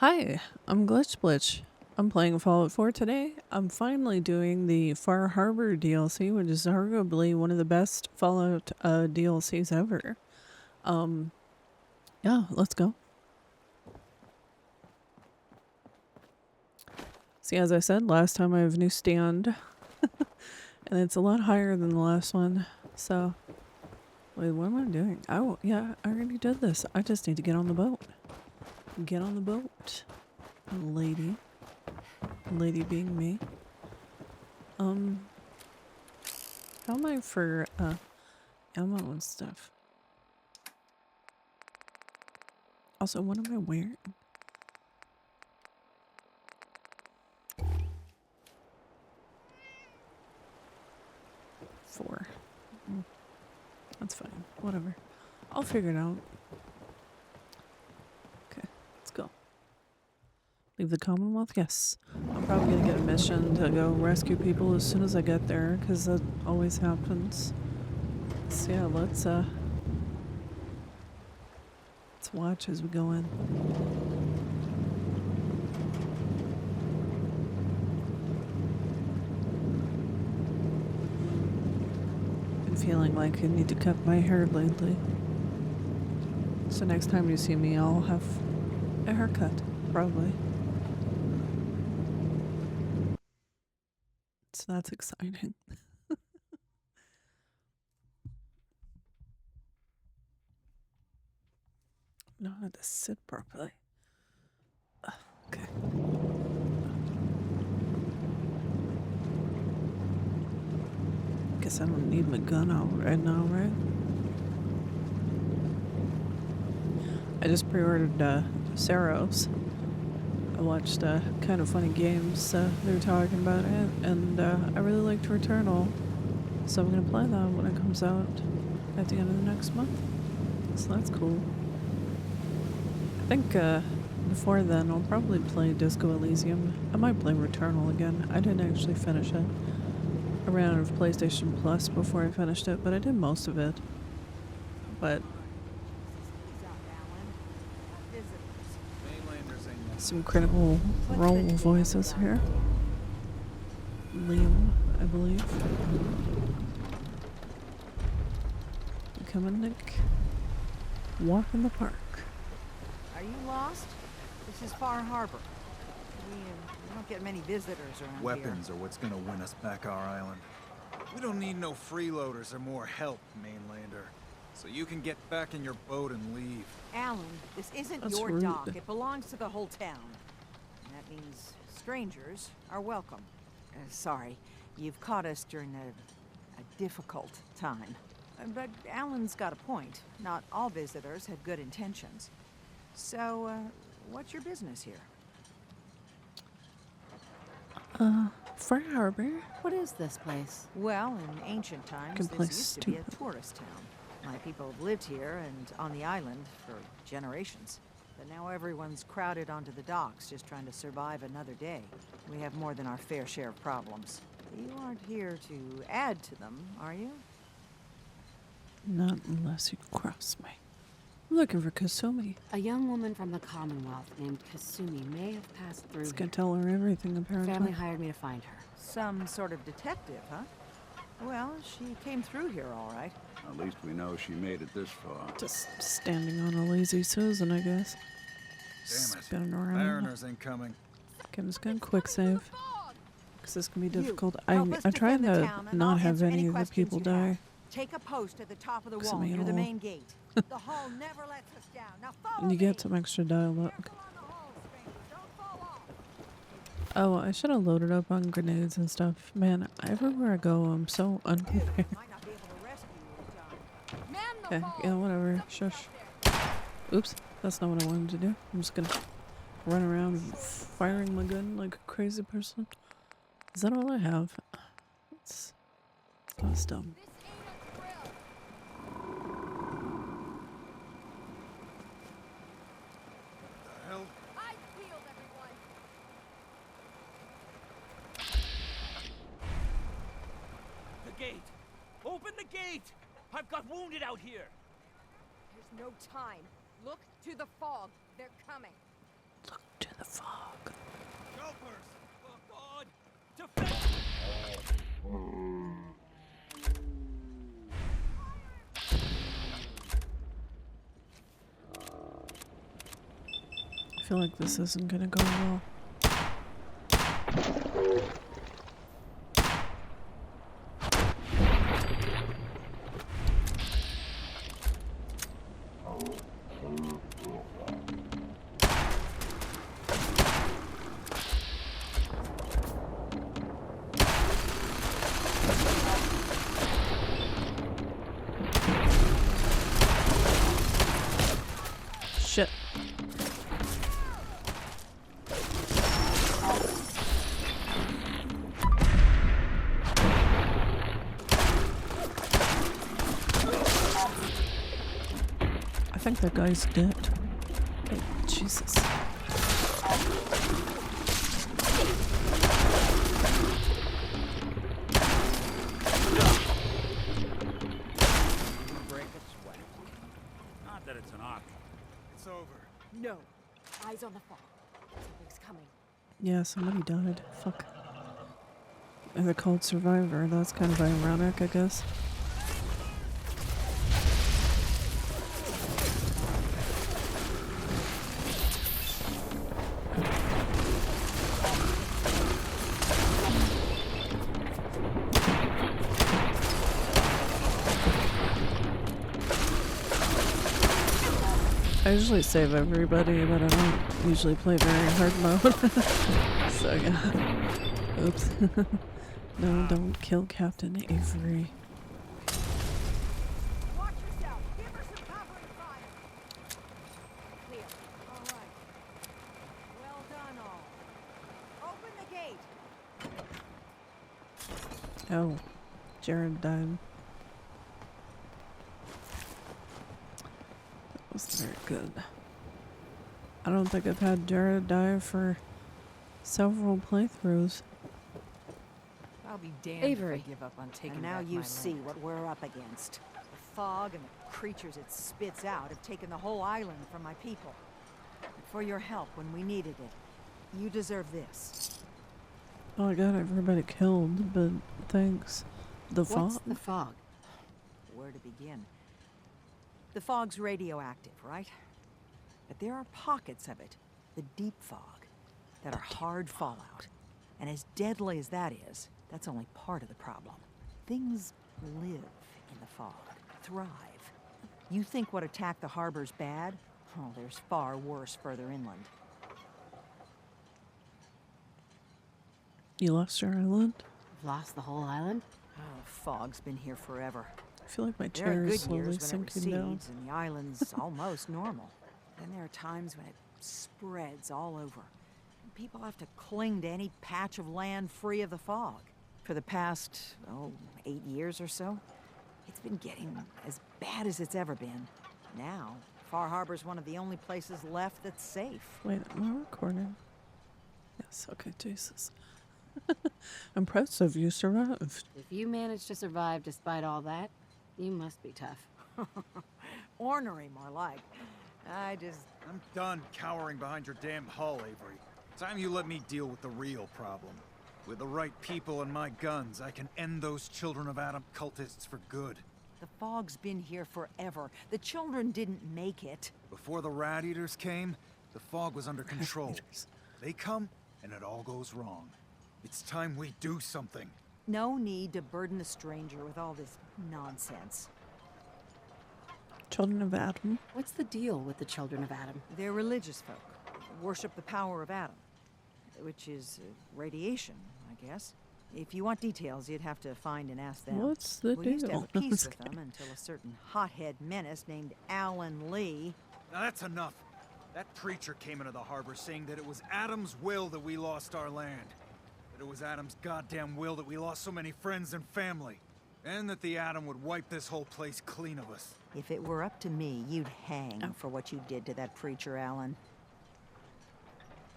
Hi, I'm Blitch. I'm playing Fallout 4 today. I'm finally doing the Far Harbour DLC, which is arguably one of the best Fallout DLCs ever. Um, yeah, let's go. See, as I said, last time I have a new stand, and it's a lot higher than the last one. So, wait, what am I doing? Oh, yeah, I already did this. I just need to get on the boat. Get on the boat, lady. Lady being me. How am I for, ammo and stuff? Also, what am I wearing? Four. That's fine. Whatever. I'll figure it out. Okay, let's go. Leave the Commonwealth? Yes. I'm probably gonna get a mission to go rescue people as soon as I get there, because that always happens. So yeah, let's watch as we go in. Been feeling like I need to cut my hair lately. So next time you see me, I'll have a haircut, probably. So that's exciting. Know how to sit properly. Okay. Guess I don't need my gun out right now, right? I just pre-ordered Saros. I watched Kind of Funny Games. They were talking about it, and I really liked Returnal. So I'm gonna play that when it comes out at the end of the next month. So that's cool. I think before then I'll probably play Disco Elysium. I might play Returnal again. I didn't actually finish it. I ran out of PlayStation Plus before I finished it, but I did most of it. But some critical role voices here. Liam, I believe. Come in, Nick. Walk in the park. Are you lost? This is Far Harbour. We don't get many visitors around Weapons here. are what's gonna win us back our island. We don't need no freeloaders or more help, mainlander. So you can get back in your boat and leave. Alan, this isn't That's your rude. dock. It belongs to the whole town. And that means strangers are welcome. Sorry, you've caught us during a difficult time. But Alan's got a point. Not all visitors have good intentions. So, what's your business here? Far Harbor. What is this place? Well, in ancient times, Can play this used to be a stupid. tourist town. My people have lived here and on the island for generations. But now everyone's crowded onto the docks, just trying to survive another day. We have more than our fair share of problems. You aren't here to add to them, are you? Not unless you cross me. I'm looking for Kasumi. A young woman from the Commonwealth named Kasumi may have passed through It's here. gonna tell her everything, Her apparently. family hired me to find her. Some sort of detective, huh? Well, she came through here all right. At least we know she made it this far. Just standing on a lazy Susan, I guess. Damn it. Spinning around. Mariners incoming. Okay, I'm just gonna quick save. Because this can be difficult. Help us I try defend the to town, and not I'll have answer any of the questions people you die. have. Take a post at the top of the Because wall I'm near the a main gate. The hall never lets us down. Now follow And you me. get some extra dialogue. Careful on the hall, stranger. Don't fall off. Oh, I should have loaded up on grenades and stuff. Man, everywhere I go, I'm so unprepared. Might not be able to rescue you in time. Okay, yeah, whatever. Shush. Oops, that's not what I wanted to do. I'm just gonna run around firing my gun like a crazy person. Is that all I have? That's dumb. The hell? The gate! Open the gate! I've got wounded out here! There's no time. Look to the fog. They're coming. Look to the fog. Helpers! Oh God! Defend! I feel like this isn't gonna go well. Shit. I think that guy's dead. Okay, Jesus. Break a sweat. Not that it's an option. It's over. No. Eyes on the fog. Something's coming. Yeah, somebody died. Fuck. And they're called Survivor. That's kind of ironic, I guess. I usually save everybody, but I don't usually play very hard mode. So yeah. Oops. No, don't kill Captain Avery. Watch yourself. Give her some cover and fire. Clear. All right. Well done, all. Open the gate. Oh, Jared died. That was very good. I don't think I've had Jared die for several playthroughs. I'll be damned Avery. if I give up on taking and now you see what we're up against. The fog and the creatures it spits out have taken the whole island from my people. And for your help when we needed it, you deserve this. Oh, I got everybody killed, but thanks. The What's fog? the fog? Where to begin? The fog's radioactive, right? But there are pockets of it, the deep fog, that are hard fallout. And as deadly as that is, that's only part of the problem. Things live in the fog, thrive. You think what attacked the harbor's bad? Oh, there's far worse further inland. You lost your island? Lost the whole island? Oh, fog's been here forever. I feel like my There are chair good is slowly years when it sinking down. recedes and the island's almost normal. Then there are times when it spreads all over. And people have to cling to any patch of land free of the fog. For the past, 8 years or so, it's been getting as bad as it's ever been. Now, Far Harbor's one of the only places left that's safe. Wait, am I recording? Yes, okay, Jesus. Impressive, you survived. If you managed to survive despite all that, you must be tough. Ornery, more like. I'm done cowering behind your damn hull, Avery. Time you let me deal with the real problem. With the right people and my guns, I can end those Children of Adam cultists for good. The fog's been here forever. The children didn't make it. Before the Rat Eaters came, the fog was under control. They come, and it all goes wrong. It's time we do something. No need to burden the stranger with all this nonsense. Children of Adam. What's the deal with the Children of Adam? They're religious folk. Worship the power of Adam. Which is radiation, I guess. If you want details, you'd have to find and ask them. What's the we used to deal? have a peace with them until a certain hothead menace named Alan Lee. Now that's enough. That preacher came into the harbor saying that it was Adam's will that we lost our land. That it was Adam's goddamn will that we lost so many friends and family. And that the Atom would wipe this whole place clean of us. If it were up to me, you'd hang for what you did to that preacher, Alan.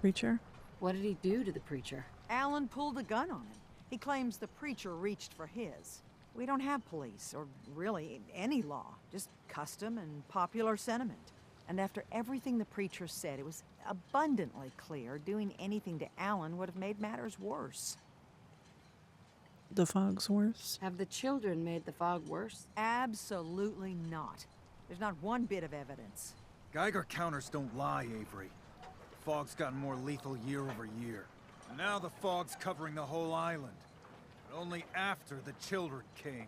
Preacher? What did he do to the preacher? Alan pulled a gun on him. He claims the preacher reached for his. We don't have police, or really any law, just custom and popular sentiment. And after everything the preacher said, it was abundantly clear doing anything to Alan would have made matters worse. The fog's worse. Have the children made the fog worse? Absolutely not. There's not one bit of evidence. Geiger counters don't lie, Avery. The fog's gotten more lethal year over year. And now the fog's covering the whole island. But only after the children came.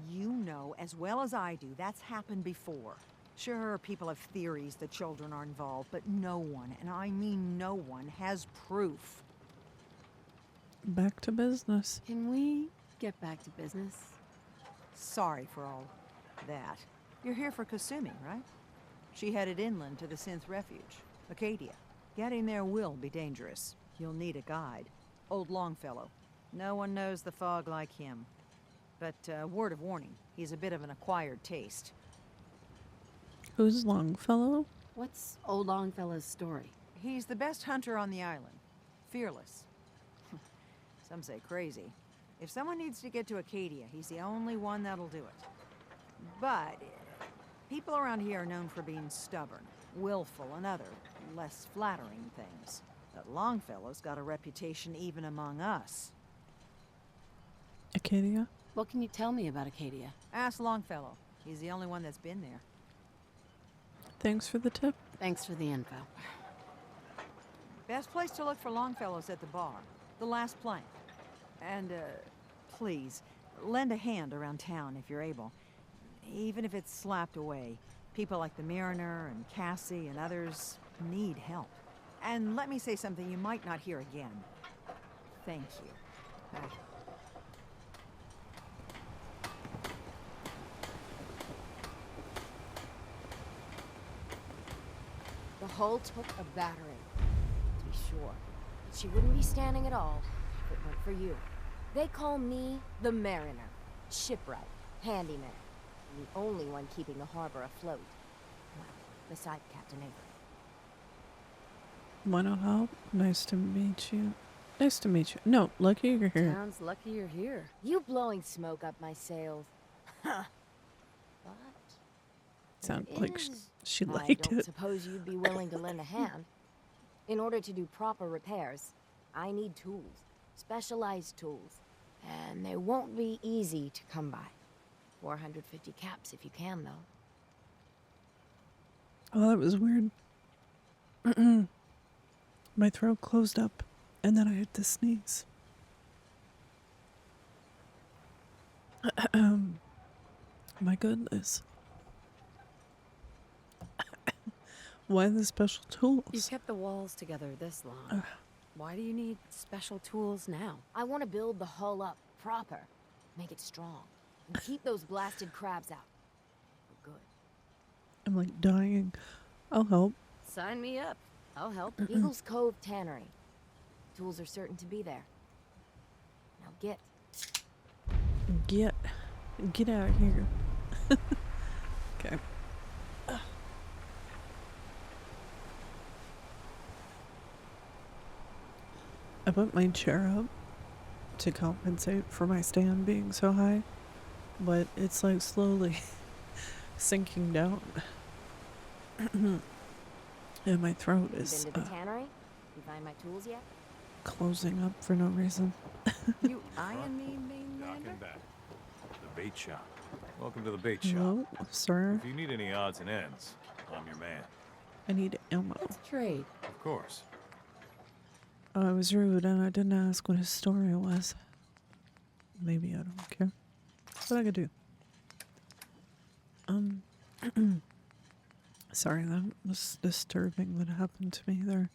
You know as well as I do that's happened before. Sure, people have theories the children are involved, but no one, and I mean no one, has proof. Back to business. Can we get back to business? Sorry for all that. You're here for Kasumi, right? She headed inland to the synth refuge, Acadia. Getting there will be dangerous. You'll need a guide. Old Longfellow. No one knows the fog like him. But word of warning, he's a bit of an acquired taste. Who's Longfellow? What's old Longfellow's story? He's the best hunter on the island. Fearless. Some say crazy. If someone needs to get to Acadia, he's the only one that'll do it. But people around here are known for being stubborn, willful, and other, less flattering things. But Longfellow's got a reputation even among us. Acadia? What can you tell me about Acadia? Ask Longfellow. He's the only one that's been there. Thanks for the tip. Thanks for the info. Best place to look for Longfellow's at the bar. The last plank. And, please, lend a hand around town if you're able. Even if it's slapped away. People like the Mariner and Cassie and others need help. And let me say something you might not hear again. Thank you. The hull took a battering, to be sure. But she wouldn't be standing at all if it weren't for you. They call me the Mariner, shipwright, handyman, and the only one keeping the harbor afloat. Well, beside Captain Avery. Wanna help? Nice to meet you. Nice to meet you. No, lucky you're here. Sounds lucky you're here. You blowing smoke up my sails. Huh. But Sound it like is- she I liked don't it. suppose you'd be willing to lend a hand. In order to do proper repairs, I need tools. Specialized tools. And they won't be easy to come by. 450 caps if you can, though. Oh, that was weird. My throat closed up, and then I had to sneeze. My goodness. Why the special You tools? kept the walls together this long. Why do you need special tools now? I want to build the hull up proper. Make it strong. And keep those blasted crabs out. For good. I'm like dying. I'll help. Sign me up. I'll help. Eagles Cove Tannery. Tools are certain to be there. Now get. Get out of here. Okay. I put my chair up to compensate for my stand being so high, but it's like slowly sinking down. And my throat You is been to the tannery? You find my tools yet? closing up for no reason. You eyeing me, Mainlander? Docking back. The bait shop. Welcome to the bait shop. Hello, sir. If you need any odds and ends, I'm your man. I need ammo. Let's trade. Of course. I was rude and I didn't ask what his story was. Maybe I don't care. What I could do. Sorry, that was disturbing what happened to me there.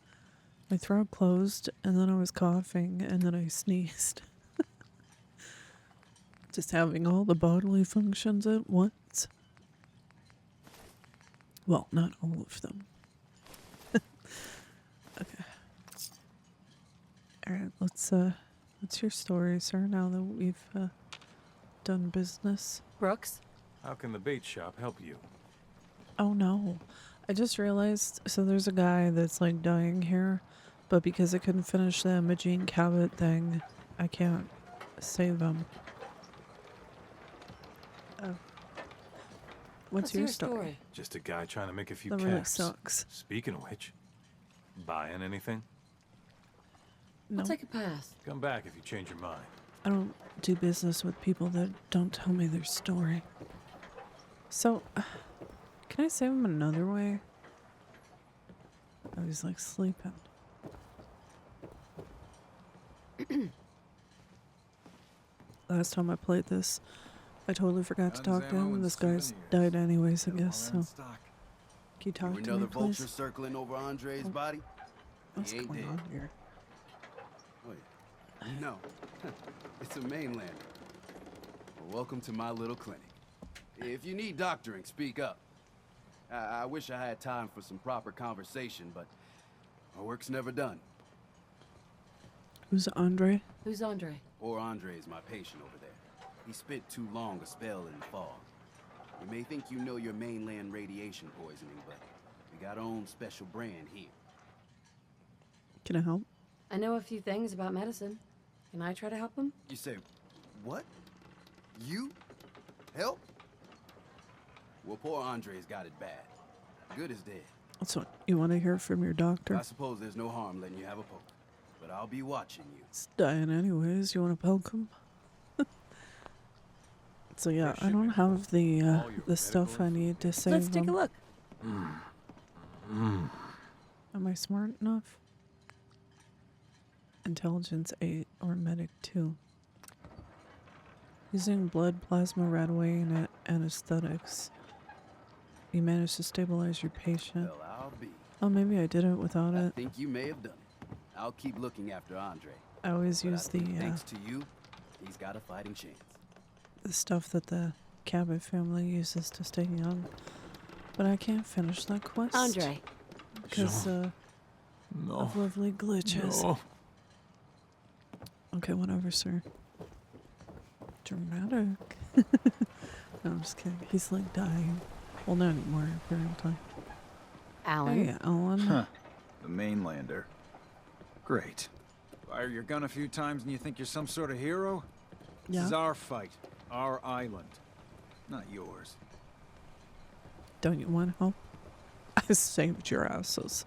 My throat closed and then I was coughing and then I sneezed. Just having all the bodily functions at once. Well, not all of them. Okay. Alright, what's your story, sir, now that we've done business? Brooks? How can the bait shop help you? Oh no. I just realized, so there's a guy that's like dying here, but because I couldn't finish the Imogene Cabot thing, I can't save him. Oh. What's your story? Just a guy trying to make a few That caps. really sucks. Speaking of which, buying anything? No, I'll take a pass. Come back if you change your mind. I don't do business with people that don't tell me their story. So, can I save him another way? Oh, he's like sleeping. Last time I played this, I totally forgot to talk to him, and this guy's died anyways, I guess, so. Can you talk to me, Another vulture please? circling over Andre's body? What's He ain't going dead. on here? Wait, no. It's a mainlander. Well, welcome to my little clinic. If you need doctoring, speak up. I wish I had time for some proper conversation, but my work's never done. Who's Andre? Who's Andre? Poor Andre is my patient over there. He spent too long a spell in the fog. You may think you know your mainland radiation poisoning, but we got our own special brand here. Can I help? I know a few things about medicine. Can I try to help him? You say, what? You? Help? Well, poor Andre's got it bad. Good as dead. That's what you want to hear from your doctor. I suppose there's no harm letting you have a poke, but I'll be watching you. He's dying anyways. You want to poke him? So yeah, I don't have the stuff I need to save Let's take a him. look. Am I smart enough? Intelligence 8 or medic 2. Using blood, plasma, right away, and anesthetics. You managed to stabilize your patient. Well, I'll be. Oh, maybe I did it without I it. think you may have done it. I'll keep looking after Andre. I always But use I think the thanks to you, he's got a fighting chance. stuff that the Cabot family uses to stay young. But I can't finish that quest. Andre. Because No. of lovely glitches. No. Okay, whatever, sir. Dramatic. No, I'm just kidding. He's like dying. Well, not anymore, apparently. Alan. Hey, Alan. Huh. The mainlander. Great. Fire your gun a few times and you think you're some sort of hero? This Yeah. is our fight. Our island. Not yours. Don't you want help? I saved your asses.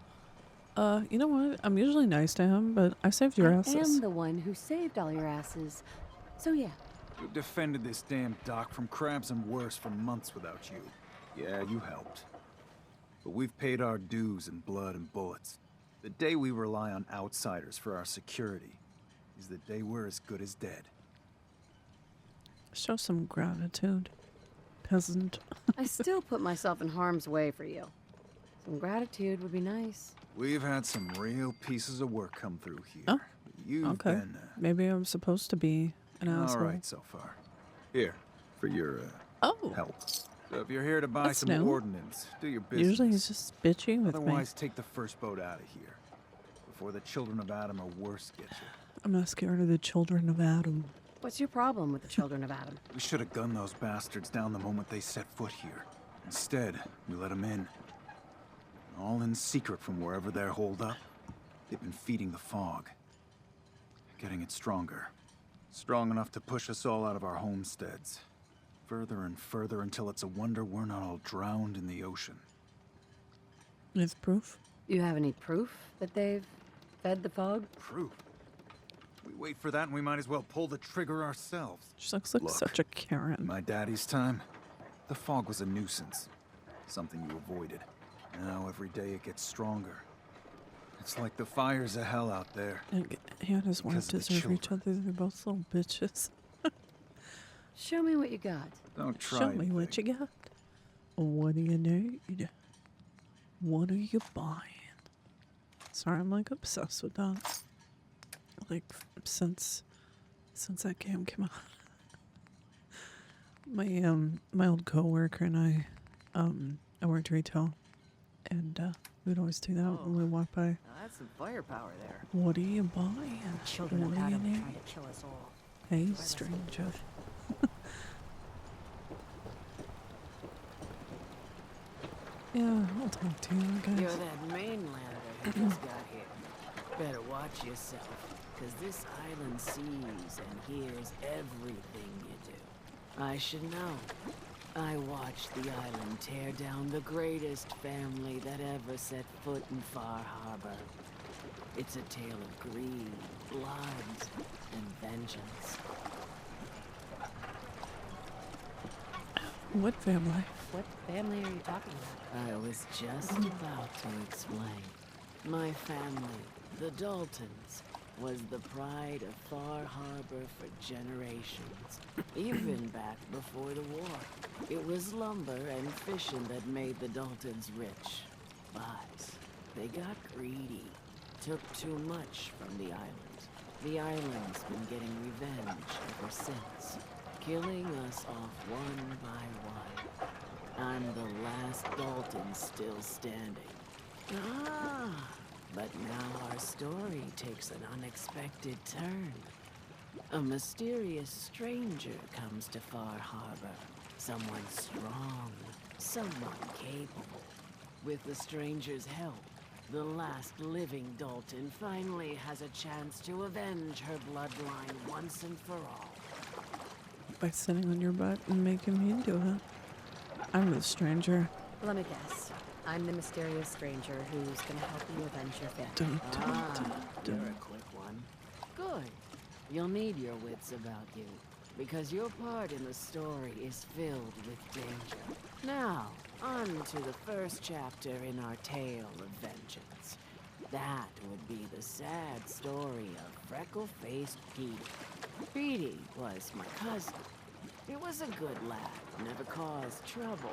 You know what? I'm usually nice to him, but I saved your I asses. am the one who saved all your asses. So yeah. We've defended this damn dock from crabs and worse for months without you. Yeah, you helped. But we've paid our dues in blood and bullets. The day we rely on outsiders for our security is the day we're as good as dead. Show some gratitude, peasant. I still put myself in harm's way for you. Some gratitude would be nice. We've had some real pieces of work come through here. Oh, You've okay. been Maybe I'm supposed to be an all asshole. right so far. Here, for your Oh, help. So if you're here to buy That's some new. ordnance, do your business. usually he's just bitchy with me. Otherwise, take the first boat out of here before the children of Adam or worse get you. I'm not scared of the children of Adam. What's your problem with the children of Adam? We should have gunned those bastards down the moment they set foot here. Instead, we let them in. All in secret from wherever they're holed up. They've been feeding the fog. Getting it stronger. Strong enough to push us all out of our homesteads. Further and further until it's a wonder we're not all drowned in the ocean. You have proof? You have any proof that they've fed the fog? Proof? We wait for that and we might as well pull the trigger ourselves. She looks like Look, such a In Karen. my daddy's time, the fog was a nuisance. Something you avoided. Now every day it gets stronger. It's like the fires of hell out there. And he and his wife Because of the deserve each other. children. They're both little bitches. Show me what you got. Don't try. Show me what you got. What do you need? What are you buying? Sorry, I'm like obsessed with that. Like since that game came out. My old coworker and I worked retail, and we'd always do that when we walked by. Now that's some firepower there. What are you buying? Children What of do you Adam need? trying to kill us all. Hey, stranger. Yeah, I'll talk to you, I You're guess. that mainlander who just got here. Better watch yourself, because this island sees and hears everything you do. I should know. I watched the island tear down the greatest family that ever set foot in Far Harbor. It's a tale of greed, blood, and vengeance. What family? What family are you talking about? I was just about to explain. My family, the Daltons, was the pride of Far Harbor for generations, even back before the war. It was lumber and fishing that made the Daltons rich. But they got greedy, took too much from the island. The island's been getting revenge ever since, killing us off one by one. I'm the last Dalton still standing. But now our story takes an unexpected turn. A mysterious stranger comes to Far Harbor. Someone strong, someone capable. With the stranger's help, the last living Dalton finally has a chance to avenge her bloodline once and for all. By sitting on your butt and making me do it. I'm the stranger. Let me guess. I'm the mysterious stranger who's gonna help you avenge your family. You're a quick one. Good. You'll need your wits about you, because your part in the story is filled with danger. Now, on to the first chapter in our tale of vengeance. That would be the sad story of freckle-faced Petey. Petey was my cousin. He was a good lad, never caused trouble.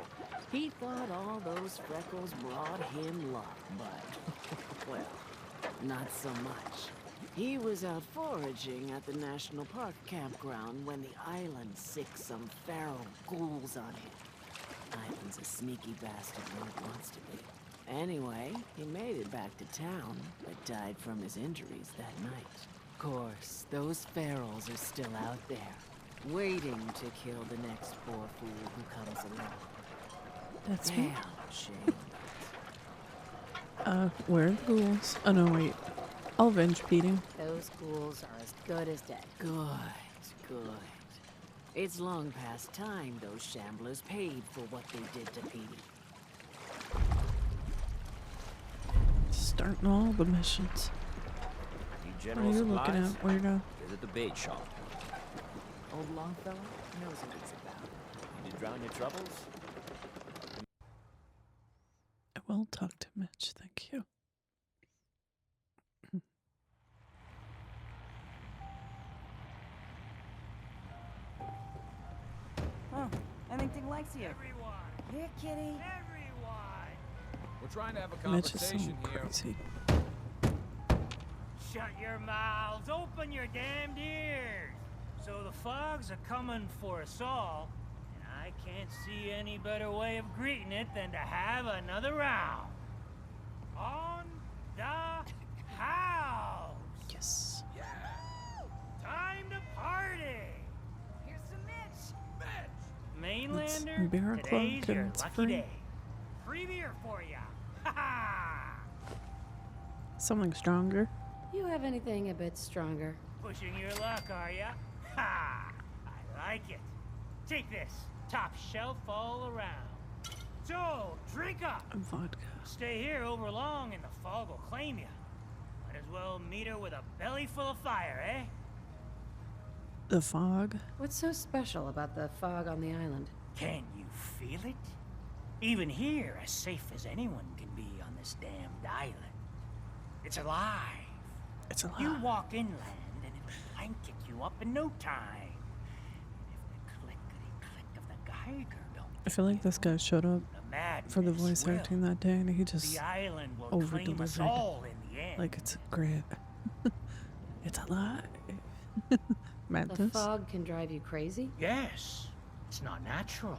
He thought all those freckles brought him luck, but, well, not so much. He was out foraging at the National Park campground when the island sicked some feral ghouls on him. Island's a sneaky bastard when it wants to be. Anyway, he made it back to town, but died from his injuries that night. Of course, those ferals are still out there, waiting to kill the next poor fool who comes along. That's me. Damn shame. Where are the ghouls? Oh no, wait. I'll avenge Petey. Those ghouls are as good as dead. Good. It's long past time those shamblers paid for what they did to Petey. Starting all the missions. Need What general are you supplies? looking at, weirdo? Visit the bait shop. Old Longfellow knows what it's about. Did you drown your troubles? I will talk to Mitch, thank you. Oh, anything likes you. Everyone! Here, kitty. Everyone! We're trying to have a Mitch is so conversation here. crazy. Shut your mouths! Open your damned ears! So the fogs are coming for us all, and I can't see any better way of greeting it than to have another round. On the house! Yes. Time to party! Here's some Mitch. Mainlander, beer o'clock today's and your it's lucky free. day. Free beer for ya! Ha ha! Something stronger. You have anything a bit stronger? Pushing your luck, are ya? Ha! I like it. Take this. Top shelf all around. So, drink up. Vodka. Stay here over long and the fog will claim you. Might as well meet her with a belly full of fire, eh? The fog. What's so special about the fog on the island? Can you feel it? Even here, as safe as anyone can be on this damned island. It's alive. It's alive. You walk inland and it'll blanket you up in no time. And if the clickety-click of the Geiger don't... I feel like this guy showed up for the voice will. acting that day and he just The island will claim over-delivered. us all in the end. Like it's great. It's alive. The Madness. fog can drive you crazy? Yes, it's not natural.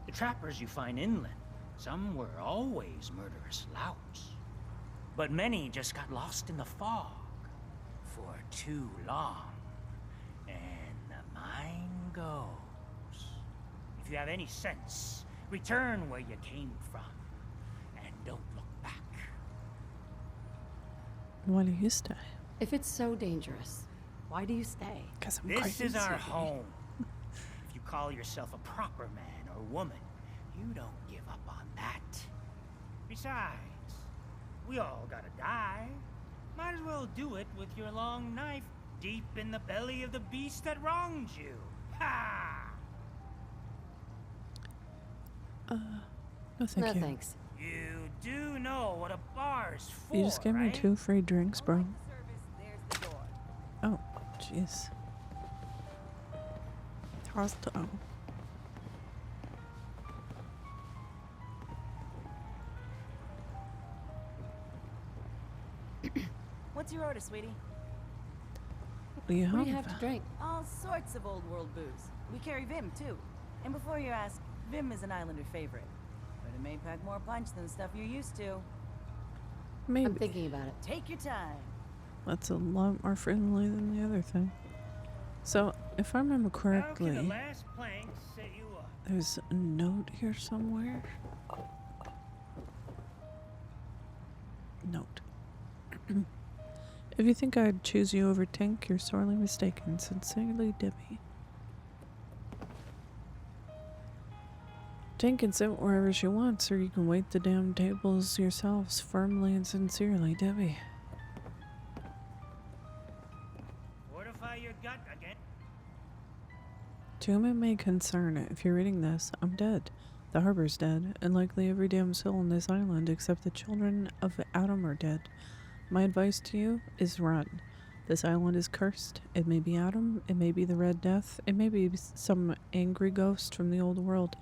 The trappers you find inland, some were always murderous louts. But many just got lost in the fog for too long. And the mind goes. If you have any sense, return where you came from. And don't look back. Why do you stay? If it's so dangerous, why do you stay? Because I'm This crazy. is our home. If you call yourself a proper man or her woman. You don't give up on that. Besides, we all gotta die. Might as well do it with your long knife deep in the belly of the beast that wronged you. Ha! No thank No you. thanks. You do know what a bar's for, You just gave me right? 2 free drinks, bro. There's the door. Oh, jeez. Hostile. What's your order, sweetie? What do you What have? do you have to drink? All sorts of old world booze. We carry Vim, too. And before you ask, Vim is an Islander favorite. But it may pack more punch than the stuff you're used to. Maybe. I'm thinking about it. Take your time. That's a lot more friendly than the other thing. So, if I remember How can the correctly, last plank set you up? there's a note here somewhere. Note. If you think I'd choose you over Tink, you're sorely mistaken. Sincerely, Debbie. Tink can sit wherever she wants, or you can wait the damn tables yourselves. Firmly and sincerely, Debbie. Fortify your gut again. To whom it may concern, if you're reading this, I'm dead. The harbor's dead, and likely every damn soul on this island except the children of Adam are dead. My advice to you is run. This island is cursed. It may be Adam, it may be the Red Death, it may be some angry ghost from the old world,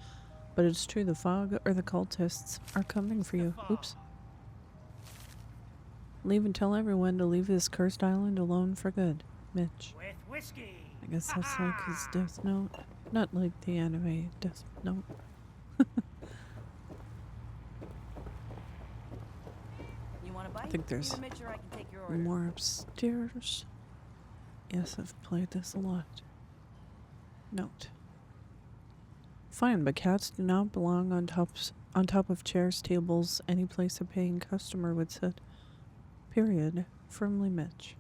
but it's true the fog or the cultists are coming for you. Oops. Leave and tell everyone to leave this cursed island alone for good. Mitch. With whiskey. I guess that's like his death note. Not like the anime death note. You want a bite? I think there's Need to make sure I can take your order. more upstairs. Yes, I've played this a lot. Note. Fine, but cats do not belong on top of chairs, tables, any place a paying customer would sit. Period. Firmly, Mitch.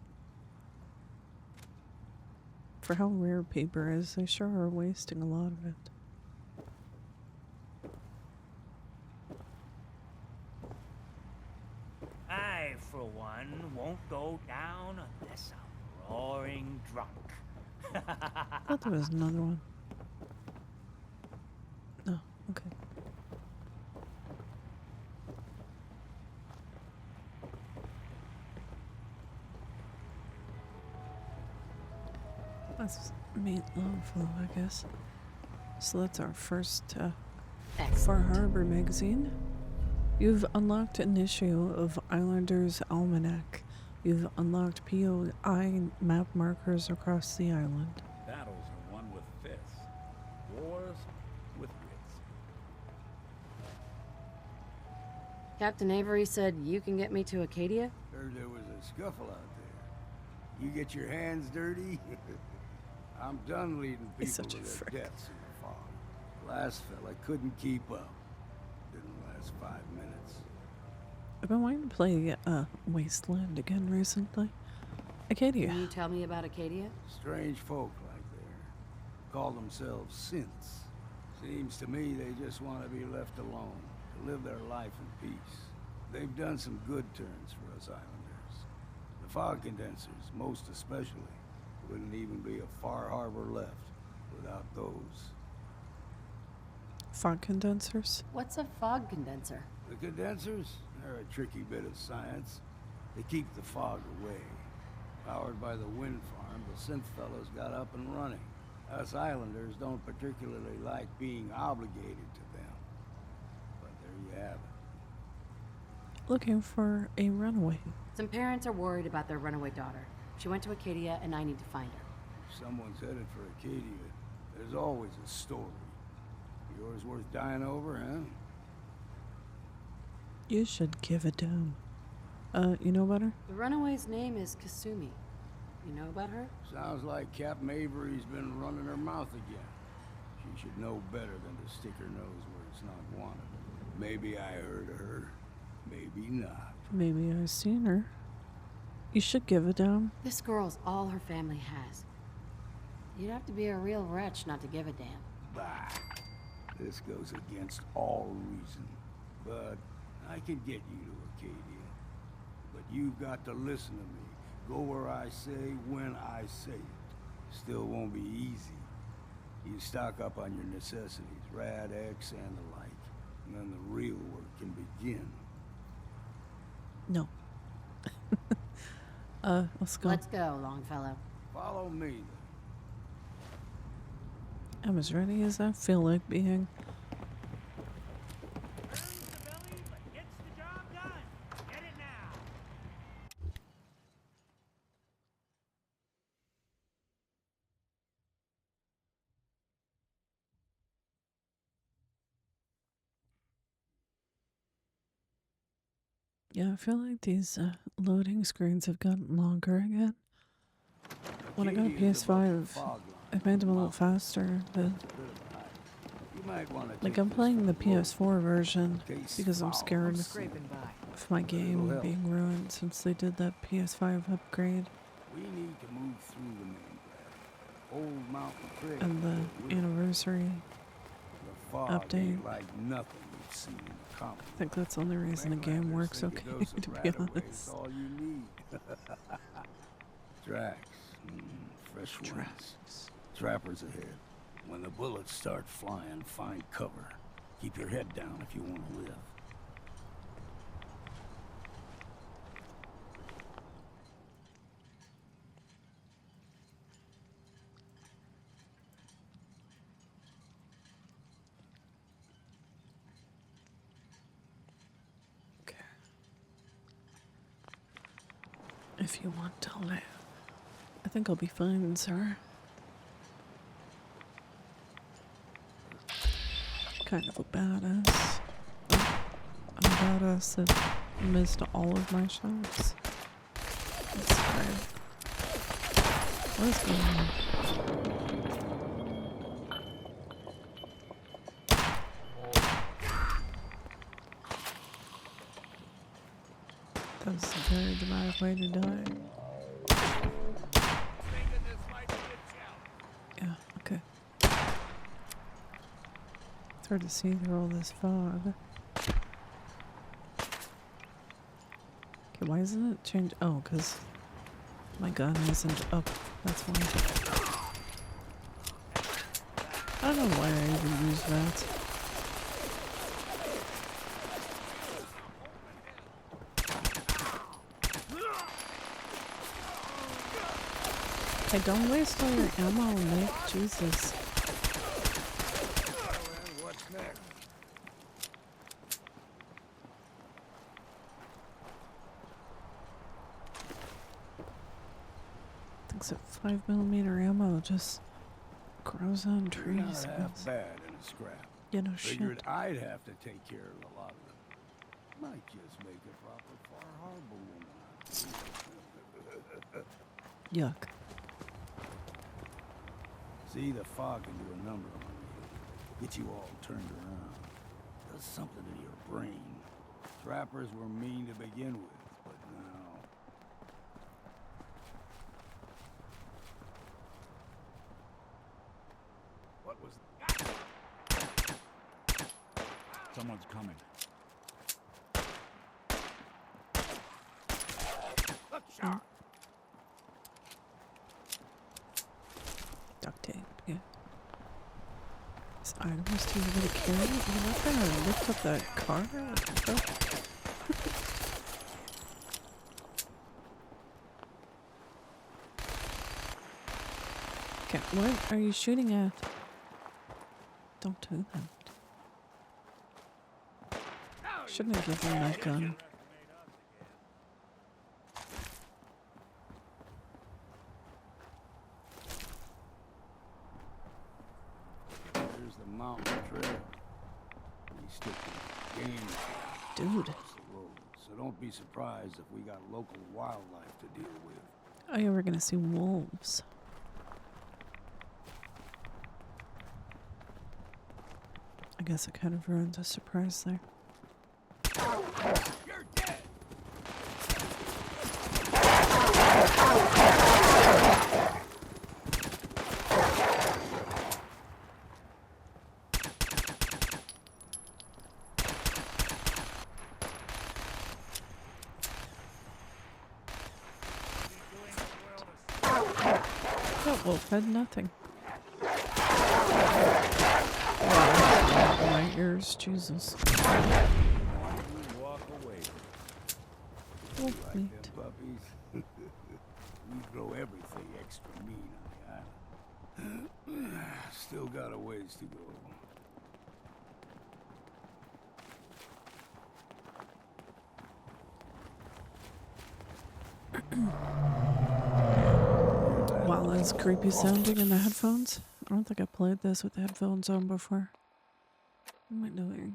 For how rare paper is, they sure are wasting a lot of it. I, for one, won't go down unless I'm roaring drunk. I thought there was another one. Oh, okay. That's meat Longfellow, I guess. So that's our first Far Excellent. Harbour magazine. You've unlocked an issue of Islander's Almanac. You've unlocked POI map markers across the island. Battles are won with fists. Wars with wits. Captain Avery said you can get me to Acadia? Heard there was a scuffle out there. You get your hands dirty? I'm done leading He's people such to a their frick. deaths in the fog. Last fella couldn't keep up. Didn't last 5 minutes. I've been wanting to play Wasteland again recently. Acadia. Can you tell me about Acadia? Strange folk like there. Call themselves synths. Seems to me they just want to be left alone, to live their life in peace. They've done some good turns for us islanders. The fog condensers, most especially, wouldn't even be a Far Harbor left without those. Fog condensers. What's a fog condenser? The condensers, they're a tricky bit of science. They keep the fog away. Powered by the wind farm, the synth fellows got up and running. Us islanders don't particularly like being obligated to them. But there you have it. Looking for a runaway. Some parents are worried about their runaway daughter. She went to Acadia and I need to find her. If someone's headed for Acadia, there's always a story. Yours worth dying over, huh? You should give it down. You know about her? The runaway's name is Kasumi. You know about her? Sounds like Captain Avery's been running her mouth again. She should know better than to stick her nose where it's not wanted. Maybe I heard of her, maybe not. Maybe I've seen her. You should give it down. This girl's all her family has. You'd have to be a real wretch not to give a damn. Bah! This goes against all reason. But I can get you to Acadia. But you've got to listen to me. Go where I say, when I say it. Still won't be easy. You stock up on your necessities, Rad X and the like. And then the real work can begin. No. Let's go. Let's go, Longfellow. Follow me. I'm as ready as I feel like being. Burns the belly, but gets the job done. Get it now. Yeah, I feel like these loading screens have gotten longer again. When I got a PS5, I made them a little faster, but like I'm playing the PS4 version because I'm scared of my game being ruined since they did that PS5 upgrade We need to move through the main grass. Old Mountain Trail. and the anniversary. The fog update. ain't like nothing you've seen in the comic. I think that's the only reason the game works okay, to be honest. All you need. Tracks. Fresh ones. Trappers ahead. When the bullets start flying, find cover. Keep your head down if you want to live. Okay. If you want to live, I think I'll be fine, sir. Kind of a badass. I'm a badass that missed all of my shots. That's great. What is going on? That was a very dramatic way to die. Yeah, okay. It's hard to see through all this fog. Okay, why isn't it changed? Oh, because my gun isn't up. That's why. I don't know why I even use that. Hey, don't waste all your ammo, Nick. Jesus. What's next? Thinks that 5mm ammo just grows on trees. Not half bad in a scrap. You know, Figured shit. I'd have to take care of a lot of them. Might just make a proper Far Harbour woman. Yuck. See, the fog can do a number on you. Get you all turned around. Does something to your brain. Trappers were mean to begin with, but now... What was that? Someone's coming. Look sharp! Duct tape, yeah. This item was too easy to carry. You're not gonna lift up that car? What the fuck? Okay, what are you shooting at? Don't do that. Shouldn't have given him that gun. There's the mountain trail. We stick to game Dude. across the road, so don't be surprised if we got local wildlife to deal with. Are you ever gonna see wolves? I guess it kind of ruined the surprise there. You're dead! Wolf had nothing. Wow, my ears, Jesus. Walk away. Wolf Like meat. them puppies? We grow everything extra mean on the island. Still got a ways to go. Wow, that's creepy sounding in the headphones. I don't think I played this with the headphones on before. What am I doing?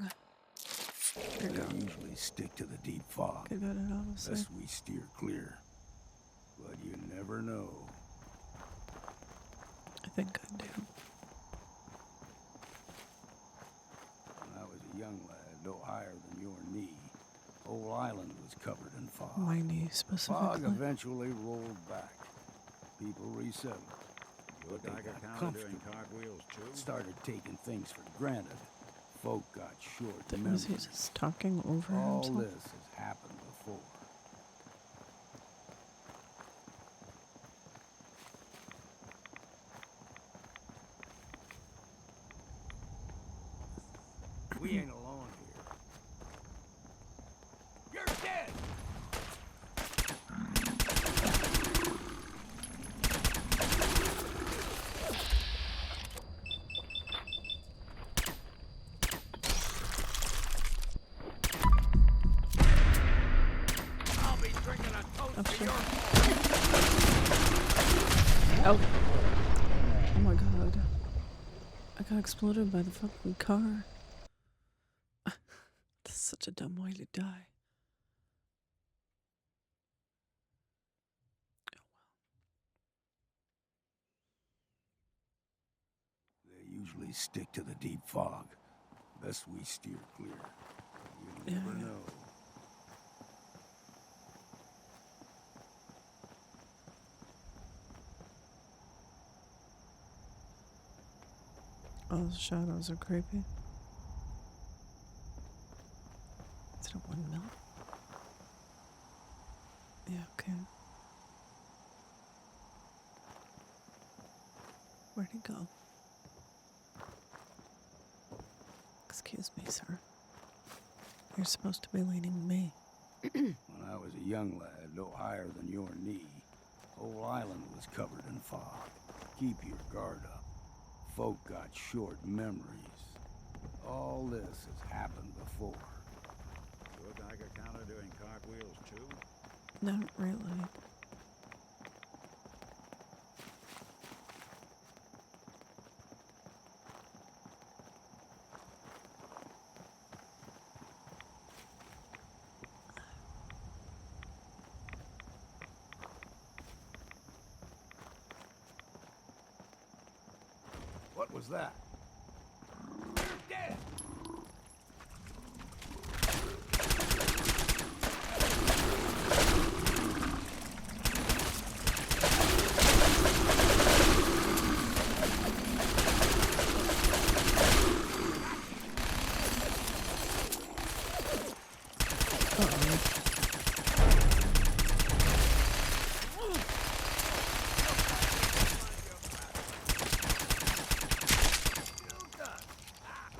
There you go. They usually stick to the deep fog. I got it honestly. Best we steer clear. But you never know. I think I do. When I was a young lad, no higher than your knee, whole island was covered in fog. My knee Fog specifically. eventually rolled back. People resettled. But they Tiger got counter comfortable. doing cartwheels too. Started taking things for granted. Folk got short Was memories. he just talking over All himself? this has happened before. We ain't alone here. You're dead! I'll be drinking a toast Oh, to shit. your Oh. Oh my god. I got exploded by the fucking car. That's such a dumb way to die. They usually stick to the deep fog. Best we steer clear. You never Yeah. know. Oh, those shadows are creepy. Is it a windmill? Yeah, okay. Where'd he go? Excuse me, sir. You're supposed to be leading me. When I was a young lad, no higher than your knee, whole island was covered in fog. Keep your guard up. Folk got short memories. All this has happened before. Your Tiger counter doing cartwheels too. Not really. What was that? You're dead!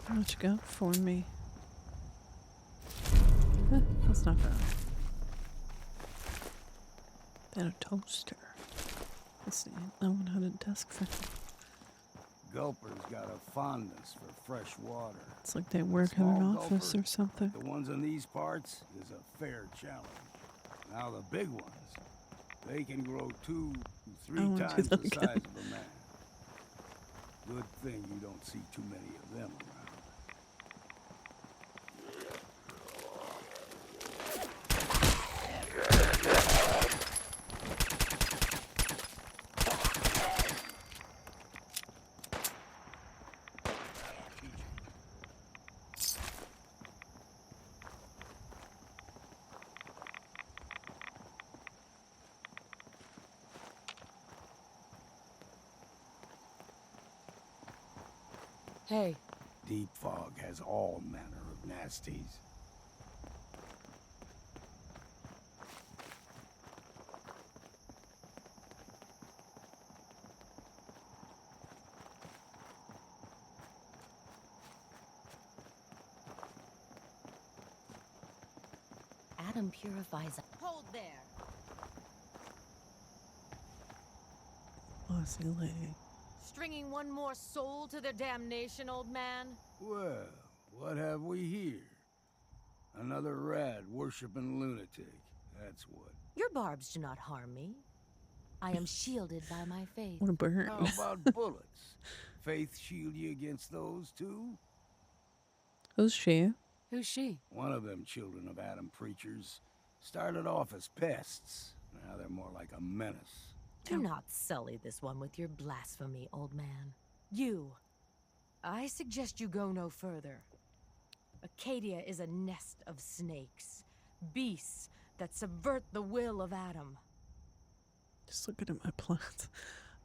What you got for me? That's not bad. Then a toaster. Let's see. No one had a desk fan. Gulper's got a fondness for fresh water. It's like they work in an Small office or gulpers, something. The ones in these parts is a fair challenge. Now the big ones, they can grow 2, 3 I wanna do times that the again. size of a man. Good thing you don't see too many of them around. Hey, Deep fog has all manner of nasties. Adam purifies. Hold there. Bossy lady. Stringing one more soul to their damnation, old man? Well, what have we here? Another rad worshipping lunatic. That's what. Your barbs do not harm me. I am shielded by my faith. What a bird. How about bullets? Faith shield you against those too? Who's she? Who's she? One of them children of Adam preachers started off as pests. Now they're more like a menace. Do not sully this one with your blasphemy, old man. I suggest you go no further. Acadia is a nest of snakes, beasts that subvert the will of Adam. Just looking at my plants.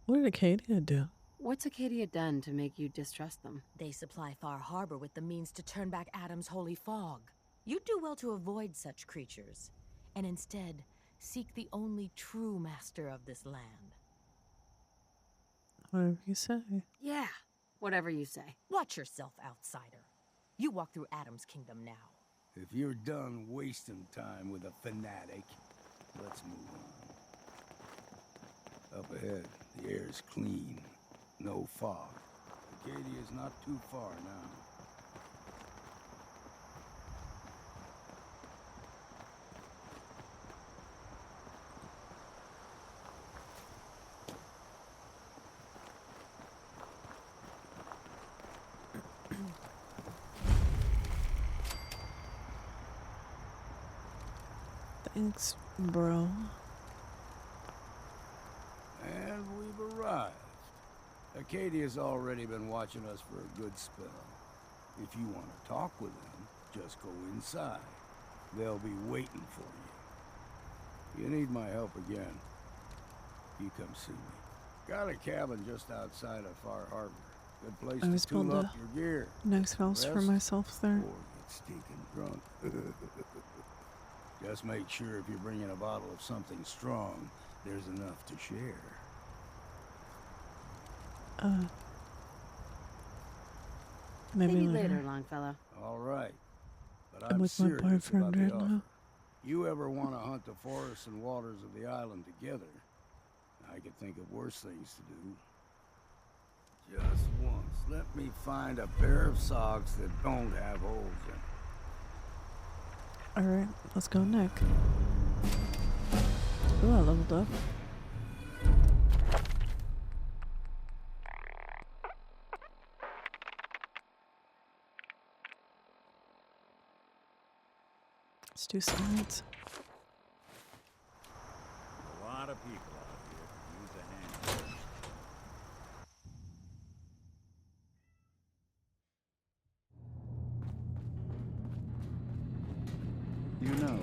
What did Acadia do? What's Acadia done to make you distrust them? They supply Far Harbour with the means to turn back Adam's holy fog. You'd do well to avoid such creatures, and instead seek the only true master of this land. Whatever you say. Yeah, whatever you say. Watch yourself, outsider. You walk through Adam's kingdom now. If you're done wasting time with a fanatic, let's move on. Up ahead, the air's clean. No fog. Acadia's not too far now. Thanks, bro. And we've arrived. Acadia's already been watching us for a good spell. If you want to talk with them, just go inside. They'll be waiting for you. You need my help again, you come see me. Got a cabin just outside of Far Harbor. Good place I was to tool build up a your gear. nice house for Rest myself there. Or get stinking drunk. Just make sure if you're bringing a bottle of something strong, there's enough to share. Maybe later, Longfellow. All right. But I'm with my serious boyfriend about the right offer. now. You ever want to hunt the forests and waters of the island together, I could think of worse things to do. Just once, let me find a pair of socks that don't have holes in them. Alright, let's go, Nick. Ooh, I leveled up. Let's do science. A lot of people out here could use a hand. You know,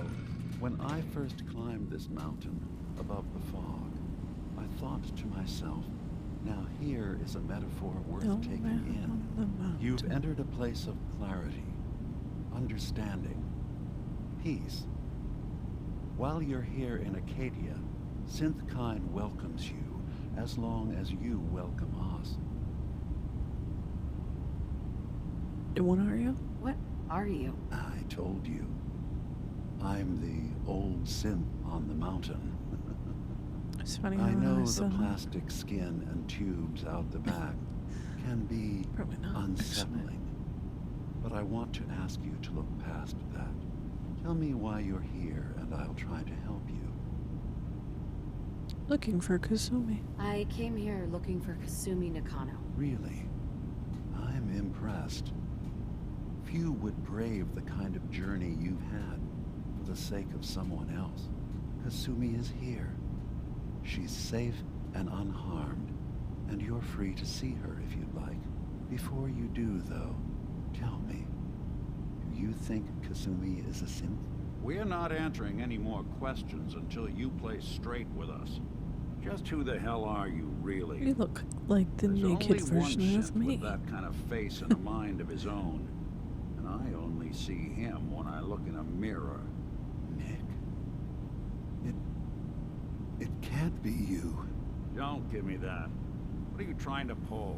when I first climbed this mountain above the fog, I thought to myself, now here is a metaphor worth taking in. You've entered a place of clarity, understanding, peace. While you're here in Acadia, Synthkind welcomes you as long as you welcome us. And what are you? What are you? I told you. I'm the old synth on the mountain. It's funny I how know the said that. plastic skin and tubes out the back can be Probably not, unsettling. But I want to ask you to look past that. Tell me why you're here, and I'll try to help you. Looking for Kasumi. I came here looking for Kasumi Nakano. Really? I'm impressed. Few would brave the kind of journey you've had for the sake of someone else. Kasumi is here. She's safe and unharmed, and you're free to see her if you'd like. Before you do, though, tell me, do you think Kasumi is a synth? We're not answering any more questions until you play straight with us. Just who the hell are you, really? You look like the There's naked only one version of synth me. with that kind of face and a mind of his own. And I only see him when I look in a mirror. Nick? It can't be you. Don't give me that. What are you trying to pull?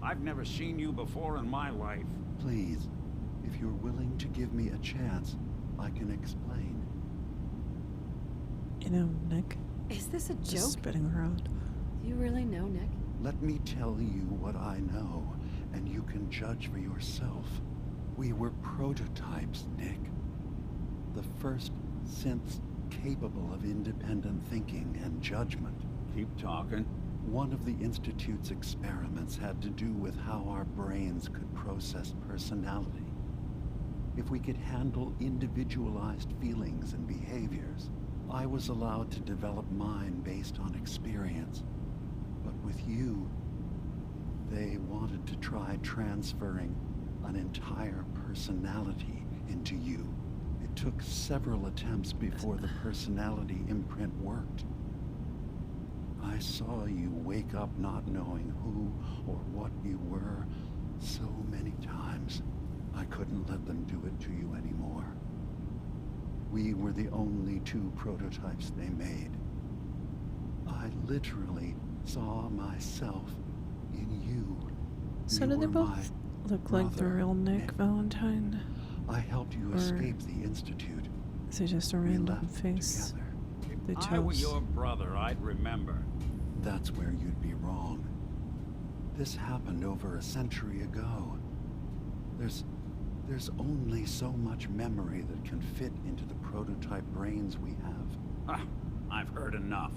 I've never seen you before in my life. Please, if you're willing to give me a chance, I can explain. You know, Nick. Is this a Just joke? spitting around. Do you really know Nick? Let me tell you what I know, and you can judge for yourself. We were prototypes, Nick. The first synths capable of independent thinking and judgment. Keep talking. One of the Institute's experiments had to do with how our brains could process personality. If we could handle individualized feelings and behaviors, I was allowed to develop mine based on experience. But with you, they wanted to try transferring an entire personality into you. It took several attempts before the personality imprint worked. I saw you wake up not knowing who or what you were so many times. I couldn't let them do it to you anymore. We were the only two prototypes they made. I literally saw myself in you. So You do they were both my look like the brother, real Nick Valentine? I helped you Or escape the Institute. Is it just a We random left face together. they If I were chose? your brother, I'd remember. That's where you'd be wrong. This happened over a century ago. There's only so much memory that can fit into the prototype brains we have. Ah, I've heard enough.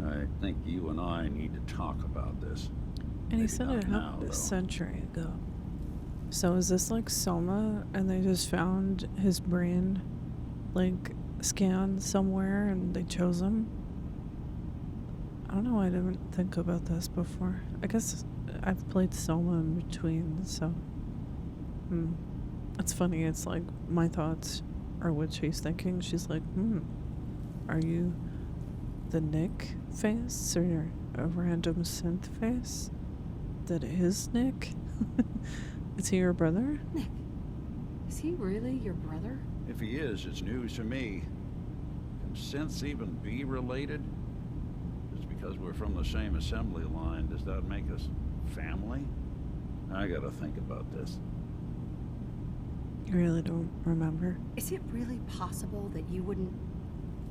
I think you and I need to talk about this. And he Maybe said not it now, happened a though. century ago. So is this like Soma and they just found his brain like scanned somewhere and they chose him? I don't know why I didn't think about this before. I guess I've played Soma in between, so it's funny, it's like my thoughts are what she's thinking. She's like, are you the Nick face or a random synth face that is Nick? Is he your brother? Nick, is he really your brother? If he is, it's news to me. Can synths even be related? Just because we're from the same assembly line, does that make us family? I gotta think about this. You really don't remember? Is it really possible that you wouldn't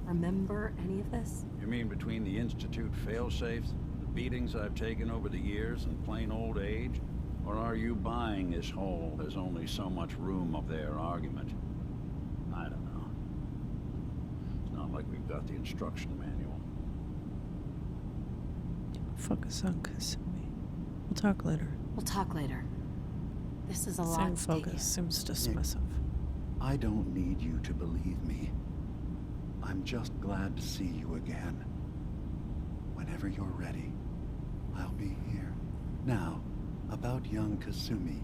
remember any of this? You mean between the Institute failsafes, the beatings I've taken over the years, and plain old age? Or are you buying this whole "there's only so much room" of their argument? I don't know. It's not like we've got the instruction manual. Focus on Kasumi. We'll talk later. We'll talk later. This is a Same lot to take in. focus seems dismissive. I don't need you to believe me. I'm just glad to see you again. Whenever you're ready, I'll be here. Now, about young Kasumi.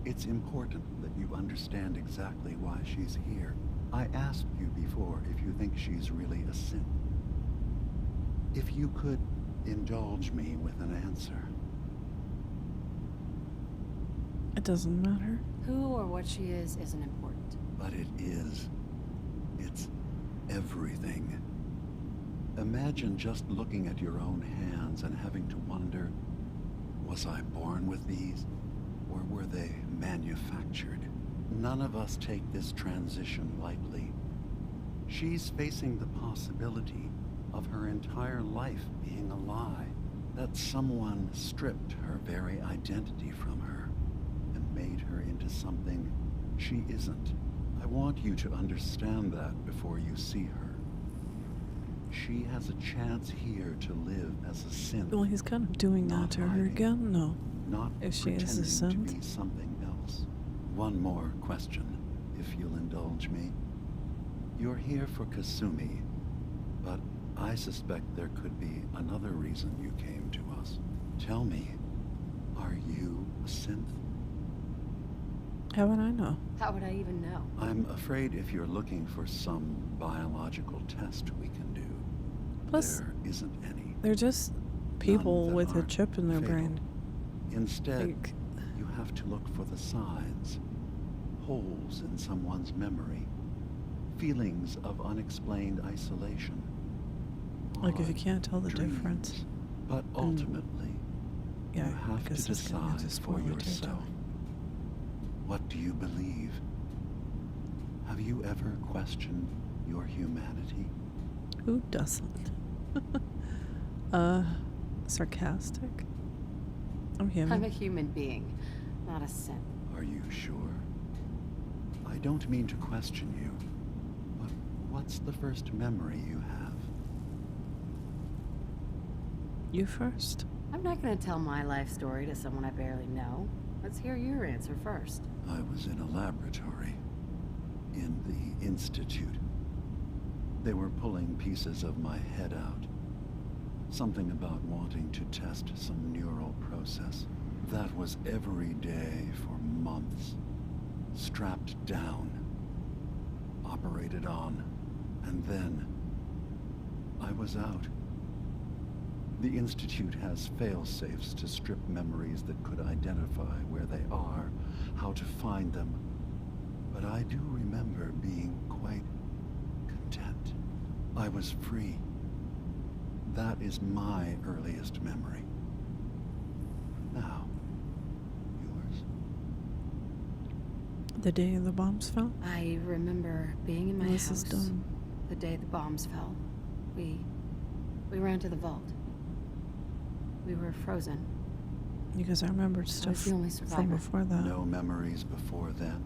It's important that you understand exactly why she's here. I asked you before if you think she's really a synth. If you could indulge me with an answer. It doesn't matter. Who or what she is isn't important. But it is. It's everything. Imagine just looking at your own hands and having to wonder, was I born with these? Or were they manufactured? None of us take this transition lightly. She's facing the possibility of her entire life being a lie, that someone stripped her very identity from her and made her into something she isn't. I want you to understand that before you see her. She has a chance here to live as a synth. Well, he's kind of doing that to her again. No. Not If she is a pretending to synth. be something else. One more question, if you'll indulge me. You're here for Kasumi, but I suspect there could be another reason you came to us. Tell me, are you a synth? How would I know? How would I even know? I'm afraid if you're looking for some biological test we can do, Plus, there isn't any. they're just people that with a aren't chip in their fatal. brain. Instead, Like, you have to look for the signs, holes in someone's memory, feelings of unexplained isolation. like if you odd can't tell the dreams. difference. But ultimately, Yeah, you have I to guess this guy needs decide a for spoiler yourself. What do you believe? Have you ever questioned your humanity? Who doesn't? Sarcastic? I'm human. I'm a human being, not a synth. Are you sure? I don't mean to question you, but what's the first memory you have? You first. I'm not gonna tell my life story to someone I barely know. Let's hear your answer first. I was in a laboratory. In the Institute. They were pulling pieces of my head out. Something about wanting to test some neural process. That was every day for months. Strapped down. Operated on. And then I was out. The Institute has fail-safes to strip memories that could identify where they are, how to find them. But I do remember being quite content. I was free. That is my earliest memory. Now, yours? The day the bombs fell? I remember being in my This house is done. the day the bombs fell. We ran to the vault. We were frozen. Because I remembered I stuff was the only from survivor. before that. No memories before then.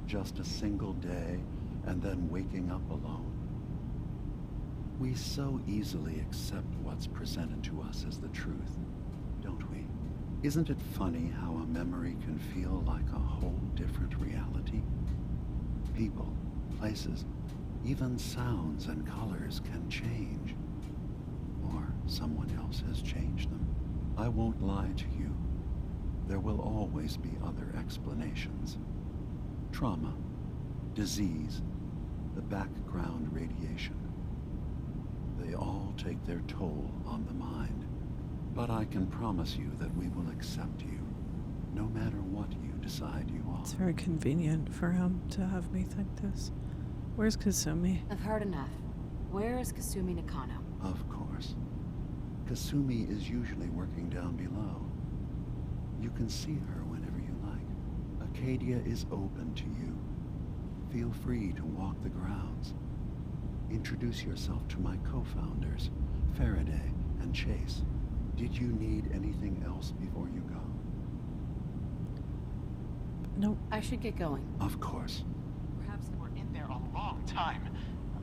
Just a single day, and then waking up alone. We so easily accept what's presented to us as the truth, don't we? Isn't it funny how a memory can feel like a whole different reality? People, places, even sounds and colors can change. Or someone else has changed them. I won't lie to you. There will always be other explanations. Trauma, disease, the background radiation. They all take their toll on the mind. But I can promise you that we will accept you, no matter what you decide you are. It's very convenient for him to have me think this. Where's Kasumi? I've heard enough. Where is Kasumi Nakano? Of course. Kasumi is usually working down below. You can see her whenever you like. Acadia is open to you. Feel free to walk the grounds. Introduce yourself to my co-founders, Faraday and Chase. Did you need anything else before you go? Nope. I should get going. Of course. Perhaps we're in there a long time.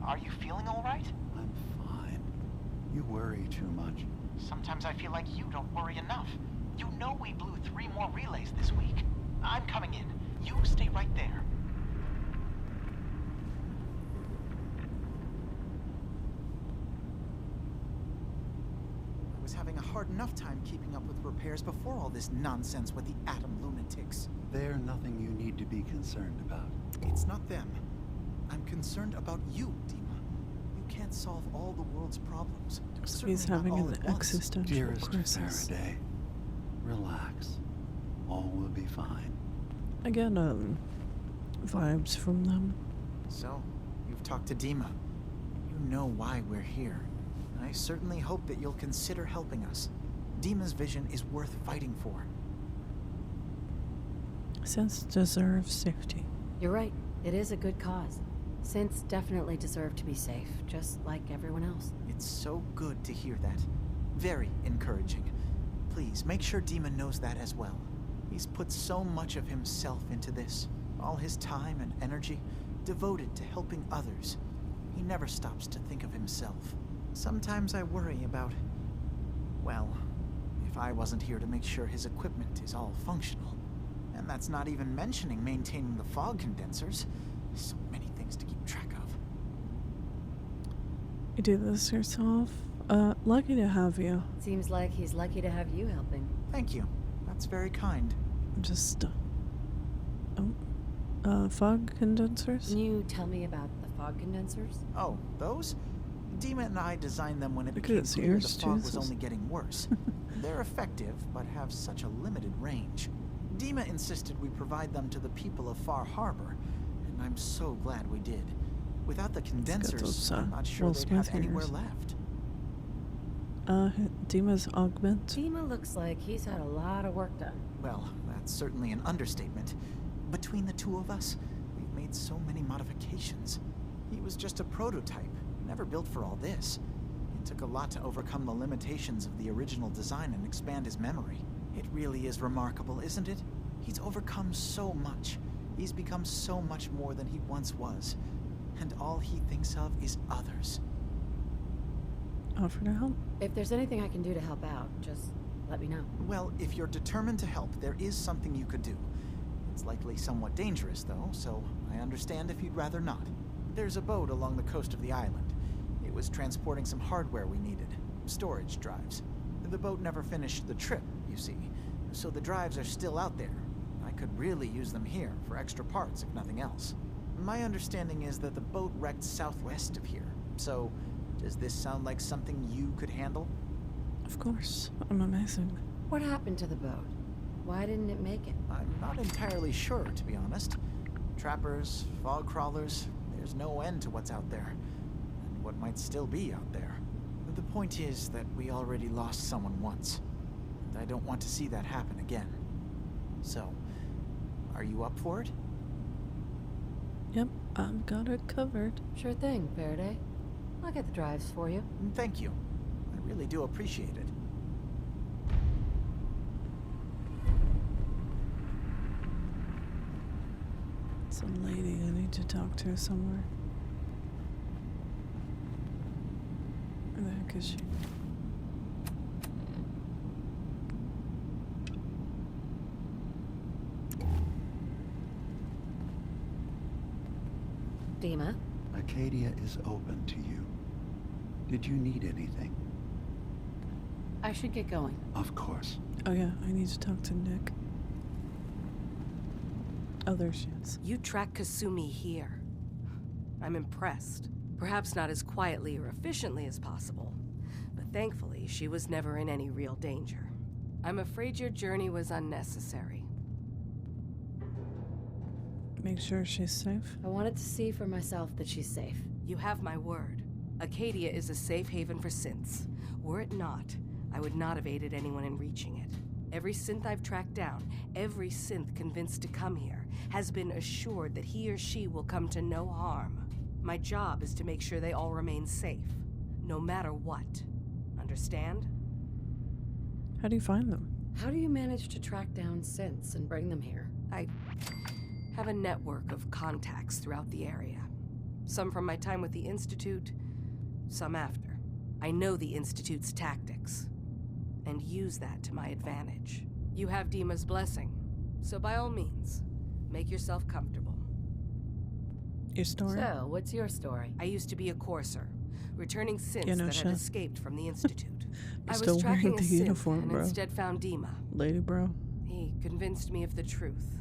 Are you feeling all right? I'm fine. You worry too much. Sometimes I feel like you don't worry enough. You know we blew 3 more relays this week. I'm coming in. You stay right there. I was having a hard enough time keeping up with repairs before all this nonsense with the atom lunatics. They're nothing you need to be concerned about. It's not them. I'm concerned about you, Dima. You can't solve all the world's problems. He's having an existential Dearest crisis. Faraday, relax. All will be fine. I get vibes from them. So, you've talked to Dima. You know why we're here. I certainly hope that you'll consider helping us. Dima's vision is worth fighting for. Synths deserve safety. You're right. It is a good cause. Synths definitely deserve to be safe, just like everyone else. It's so good to hear that. Very encouraging. Please, make sure Dima knows that as well. He's put so much of himself into this. All his time and energy devoted to helping others. He never stops to think of himself. Sometimes I worry about... well, if I wasn't here to make sure his equipment is all functional. And that's not even mentioning maintaining the fog condensers. So many things to keep track of. You do this yourself? Lucky to have you. Seems like he's lucky to have you helping. Thank you. That's very kind. Just... fog condensers? Can you tell me about the fog condensers? Oh, those? Dima and I designed them when it Look at became his clear the ears, fog was Jesus. only getting worse. They're effective, but have such a limited range. Dima insisted we provide them to the people of Far Harbour, and I'm so glad we did. Without the condensers, those, I'm not sure Will they'd Smith have anywhere ears. left. Dima's augment. Dima looks like he's had a lot of work done. Well, that's certainly an understatement. Between the two of us, we've made so many modifications. He was just a prototype. never built for all this. It took a lot to overcome the limitations of the original design and expand his memory. It really is remarkable, isn't it? He's overcome so much. He's become so much more than he once was. And all he thinks of is others. Offer to help? If there's anything I can do to help out, just let me know. Well, if you're determined to help, there is something you could do. It's likely somewhat dangerous, though, so I understand if you'd rather not. There's a boat along the coast of the island. It was transporting some hardware we needed. Storage drives. The boat never finished the trip, you see, so the drives are still out there. I could really use them here for extra parts, if nothing else. My understanding is that the boat wrecked southwest of here, so does this sound like something you could handle? Of course. I'm amazing. What happened to the boat? Why didn't it make it? I'm not entirely sure, to be honest. Trappers, fog crawlers, there's no end to what's out there. And what might still be out there. The point is that we already lost someone once. And I don't want to see that happen again. So, are you up for it? Yep, I've got it covered. Sure thing, Faraday. I'll get the drives for you. Thank you. I really do appreciate it. Some lady I need to talk to somewhere. Where the heck is she? Dima? Acadia is open to you. Did you need anything? I should get going. Of course. Oh yeah, I need to talk to Nick. Oh, there she is. You track Kasumi here. I'm impressed. Perhaps not as quietly or efficiently as possible, but thankfully she was never in any real danger. I'm afraid your journey was unnecessary. Make sure she's safe. I wanted to see for myself that she's safe. You have my word. Acadia is a safe haven for synths. Were it not, I would not have aided anyone in reaching it. Every synth I've tracked down, every synth convinced to come here, has been assured that he or she will come to no harm. My job is to make sure they all remain safe, no matter what. Understand? How do you find them? How do you manage to track down synths and bring them here? I have a network of contacts throughout the area. Some from my time with the Institute, some after. I know the Institute's tactics, and use that to my advantage. You have Dima's blessing, so by all means, make yourself comfortable. Your story? So, what's your story? I used to be a courser, returning synths that had escaped from the Institute. I still was wearing tracking the a synth uniform, and bro. instead found Dima. Lady bro. He convinced me of the truth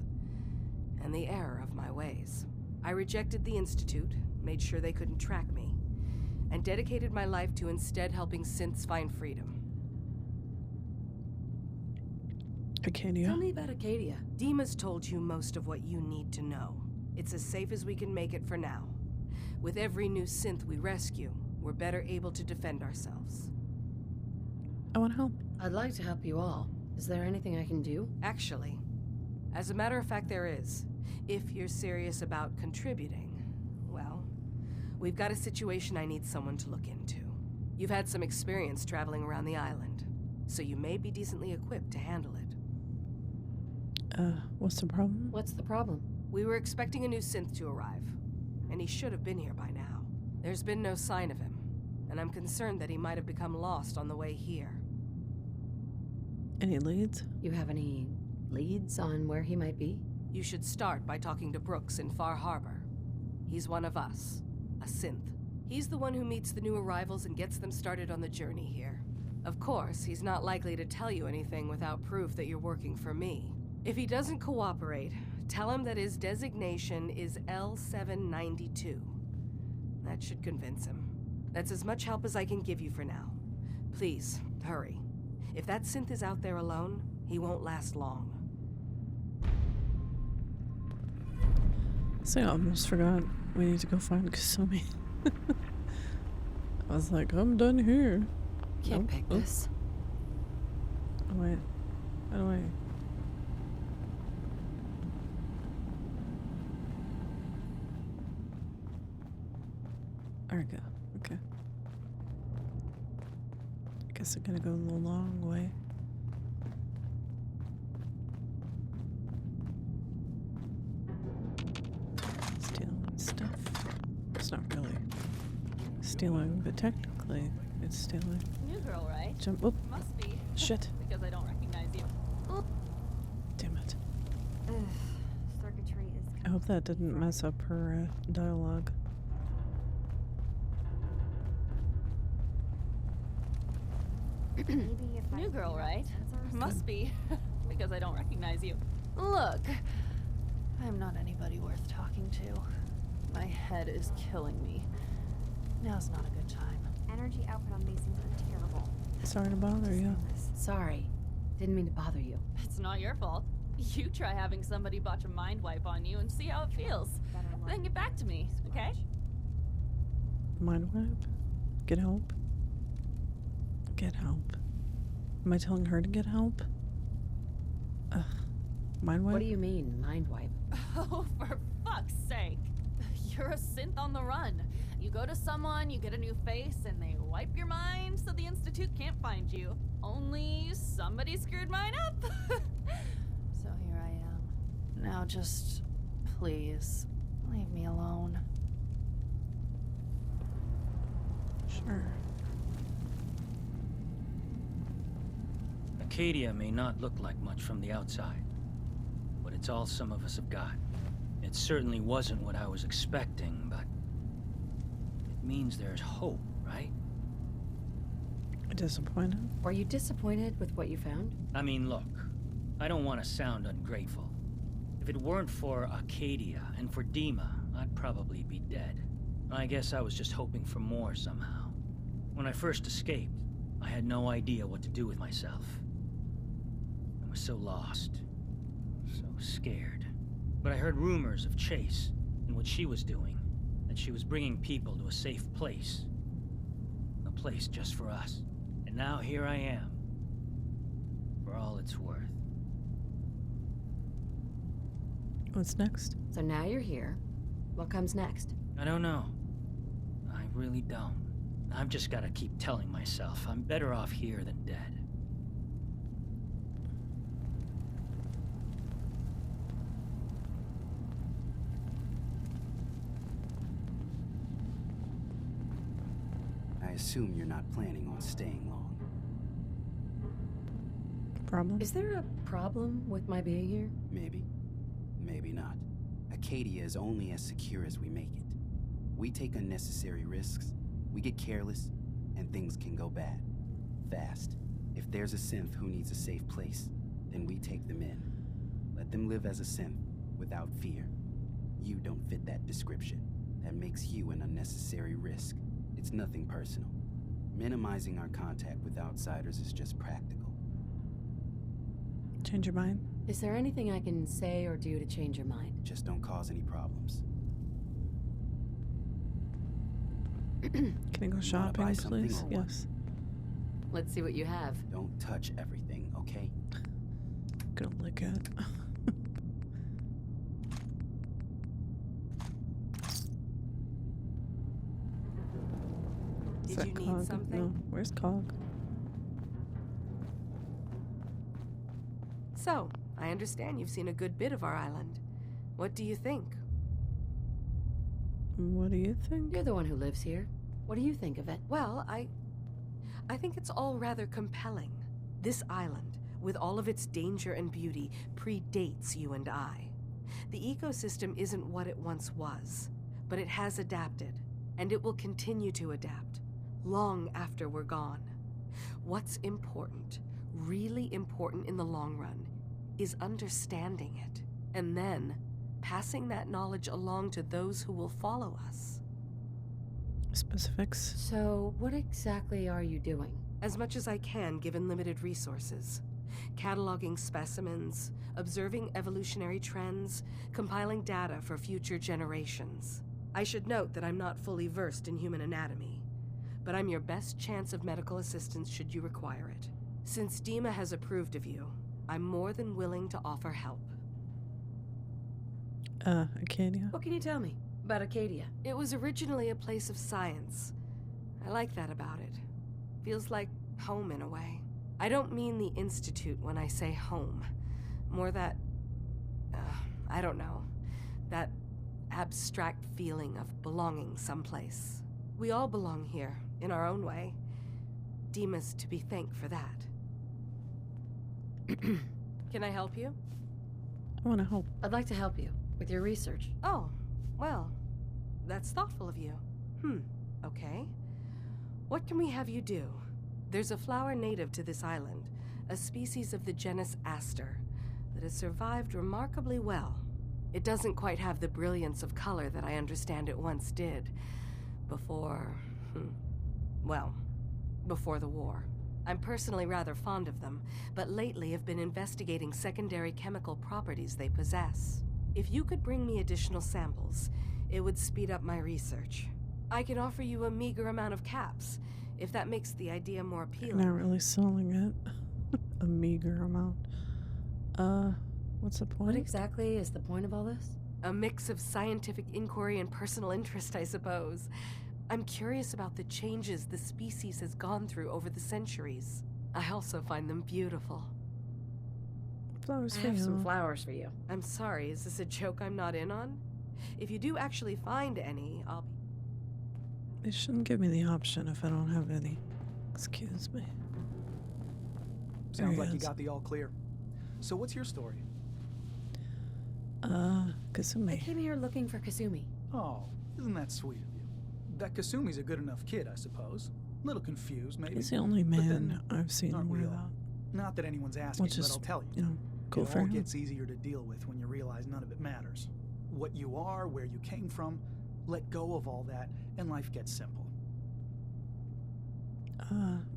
and the error of my ways. I rejected the Institute, made sure they couldn't track me, and dedicated my life to instead helping synths find freedom. Acadia? Tell me about Acadia. Dima's told you most of what you need to know. It's as safe as we can make it for now. With every new synth we rescue, we're better able to defend ourselves. I want help. I'd like to help you all. Is there anything I can do? Actually, as a matter of fact, there is. If you're serious about contributing, well, we've got a situation I need someone to look into. You've had some experience traveling around the island, so you may be decently equipped to handle it. What's the problem? What's the problem? We were expecting a new synth to arrive, and he should have been here by now. There's been no sign of him, and I'm concerned that he might have become lost on the way here. Any leads? You have any leads on where he might be? You should start by talking to Brooks in Far Harbour. He's one of us, a synth. He's the one who meets the new arrivals and gets them started on the journey here. Of course, he's not likely to tell you anything without proof that you're working for me. If he doesn't cooperate, tell him that his designation is L792. That should convince him. That's as much help as I can give you for now. Please, hurry. If that synth is out there alone, he won't last long. See, I almost forgot. We need to go find Kasumi. I was like, I'm done here. Can't pick this. Oh, wait. How do I... There we go. Okay. I guess I'm gonna go the long way. Stealing stuff. It's not really stealing, but technically it's stealing. New girl, right? Jump. Oh. Must be. Shit. Because I don't recognize you. Damn it. Circuitry is. I hope that didn't mess up her dialogue. Maybe if New girl, right? Must be. Because I don't recognize you. Look, I'm not anybody worth talking to. My head is killing me. Now's not a good time. Energy output on these things are terrible. Sorry to bother you. Sorry. Didn't mean to bother you. It's not your fault. You try having somebody botch a mind wipe on you and see how it feels. Then get back to me, okay? Mind wipe? Get help? Get help. Am I telling her to get help? Ugh. Mind wipe? What do you mean, mind wipe? Oh, for fuck's sake. You're a synth on the run. You go to someone, you get a new face, and they wipe your mind so the Institute can't find you. Only somebody screwed mine up. So here I am. Now just, please, leave me alone. Sure. Acadia may not look like much from the outside, but it's all some of us have got. It certainly wasn't what I was expecting, but it means there's hope, right? Disappointed? Are you disappointed with what you found? I mean, look, I don't want to sound ungrateful. If it weren't for Acadia and for Dima, I'd probably be dead. I guess I was just hoping for more somehow. When I first escaped, I had no idea what to do with myself. I was so lost, so scared. But I heard rumors of Chase and what she was doing, that she was bringing people to a safe place. A place just for us. And now here I am, for all it's worth. What's next? So now you're here. What comes next? I don't know. I really don't. I've just got to keep telling myself I'm better off here than dead. I assume you're not planning on staying long. Problem? Is there a problem with my being here? Maybe. Maybe not. Acadia is only as secure as we make it. We take unnecessary risks, we get careless, and things can go bad. Fast. If there's a synth who needs a safe place, then we take them in. Let them live as a synth, without fear. You don't fit that description. That makes you an unnecessary risk. It's nothing personal. Minimizing our contact with outsiders is just practical. Change your mind? Is there anything I can say or do to change your mind? Just don't cause any problems. Can I go shopping, buy something please? or what? Yes. Let's see what you have. Don't touch everything, okay? Gonna lick it. Is Did that you need Cog? something? No. Where's Cog? So, I understand you've seen a good bit of our island. What do you think? What do you think? You're the one who lives here. What do you think of it? Well, I think it's all rather compelling. This island, with all of its danger and beauty, predates you and I. The ecosystem isn't what it once was, but it has adapted, and it will continue to adapt, long after we're gone. What's important, really important in the long run, is understanding it, and then passing that knowledge along to those who will follow us. Specifics? So, what exactly are you doing? As much as I can, given limited resources. Cataloging specimens, observing evolutionary trends, compiling data for future generations. I should note that I'm not fully versed in human anatomy, but I'm your best chance of medical assistance should you require it. Since Dima has approved of you, I'm more than willing to offer help. Acadia? What can you tell me? about Acadia? It was originally a place of science. I like that about it. Feels like home in a way. I don't mean the Institute when I say home. More that, I don't know, that abstract feeling of belonging someplace. We all belong here, in our own way. Dima's to be thanked for that. Can I help you? I want to help. I'd like to help you with your research. Oh, well, that's thoughtful of you. Okay. What can we have you do? There's a flower native to this island, a species of the genus Aster, that has survived remarkably well. It doesn't quite have the brilliance of color that I understand it once did. Before the war. I'm personally rather fond of them, but lately have been investigating secondary chemical properties they possess. If you could bring me additional samples, it would speed up my research. I can offer you a meager amount of caps, if that makes the idea more appealing. Not really selling it. A meager amount. What's the point? What exactly is the point of all this? A mix of scientific inquiry and personal interest, I suppose. I'm curious about the changes the species has gone through over the centuries. I also find them beautiful. Flowers I for have you. some flowers for you. I'm sorry, is this a joke I'm not in on? If you do actually find any, I'll be... They shouldn't give me the option if I don't have any. Excuse me. There Sounds he like you is. got the all clear. So what's your story? Kasumi. I came here looking for Kasumi. Oh, isn't that sweet of you? That Kasumi's a good enough kid, I suppose. A little confused, maybe. He's the only But man then, I've seen aren't we wear all? that. Not that anyone's asking, Which but is, I'll tell you. you know, cool It for all him. gets easier to deal with when you realize none of it matters. What you are, where you came from, let go of all that, and life gets simple.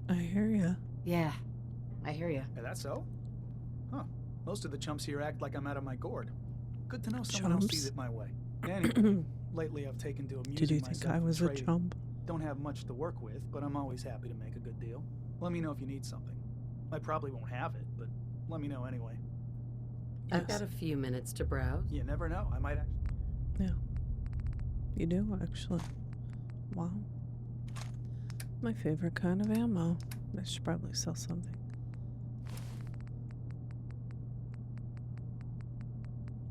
I hear ya. Yeah, I hear you. Is that so? Huh. Most of the chumps here act like I'm out of my gourd. Good to know someone else Chumps? sees it my way. Anyway, lately I've taken to amusing Did you myself think I with was a trading. chump? Don't have much to work with, but I'm always happy to make a good deal. Let me know if you need something. I probably won't have it, but let me know anyway. I've got a few minutes to browse. You never know. I might actually... Yeah. You do, actually. Wow. My favorite kind of ammo. I should probably sell something.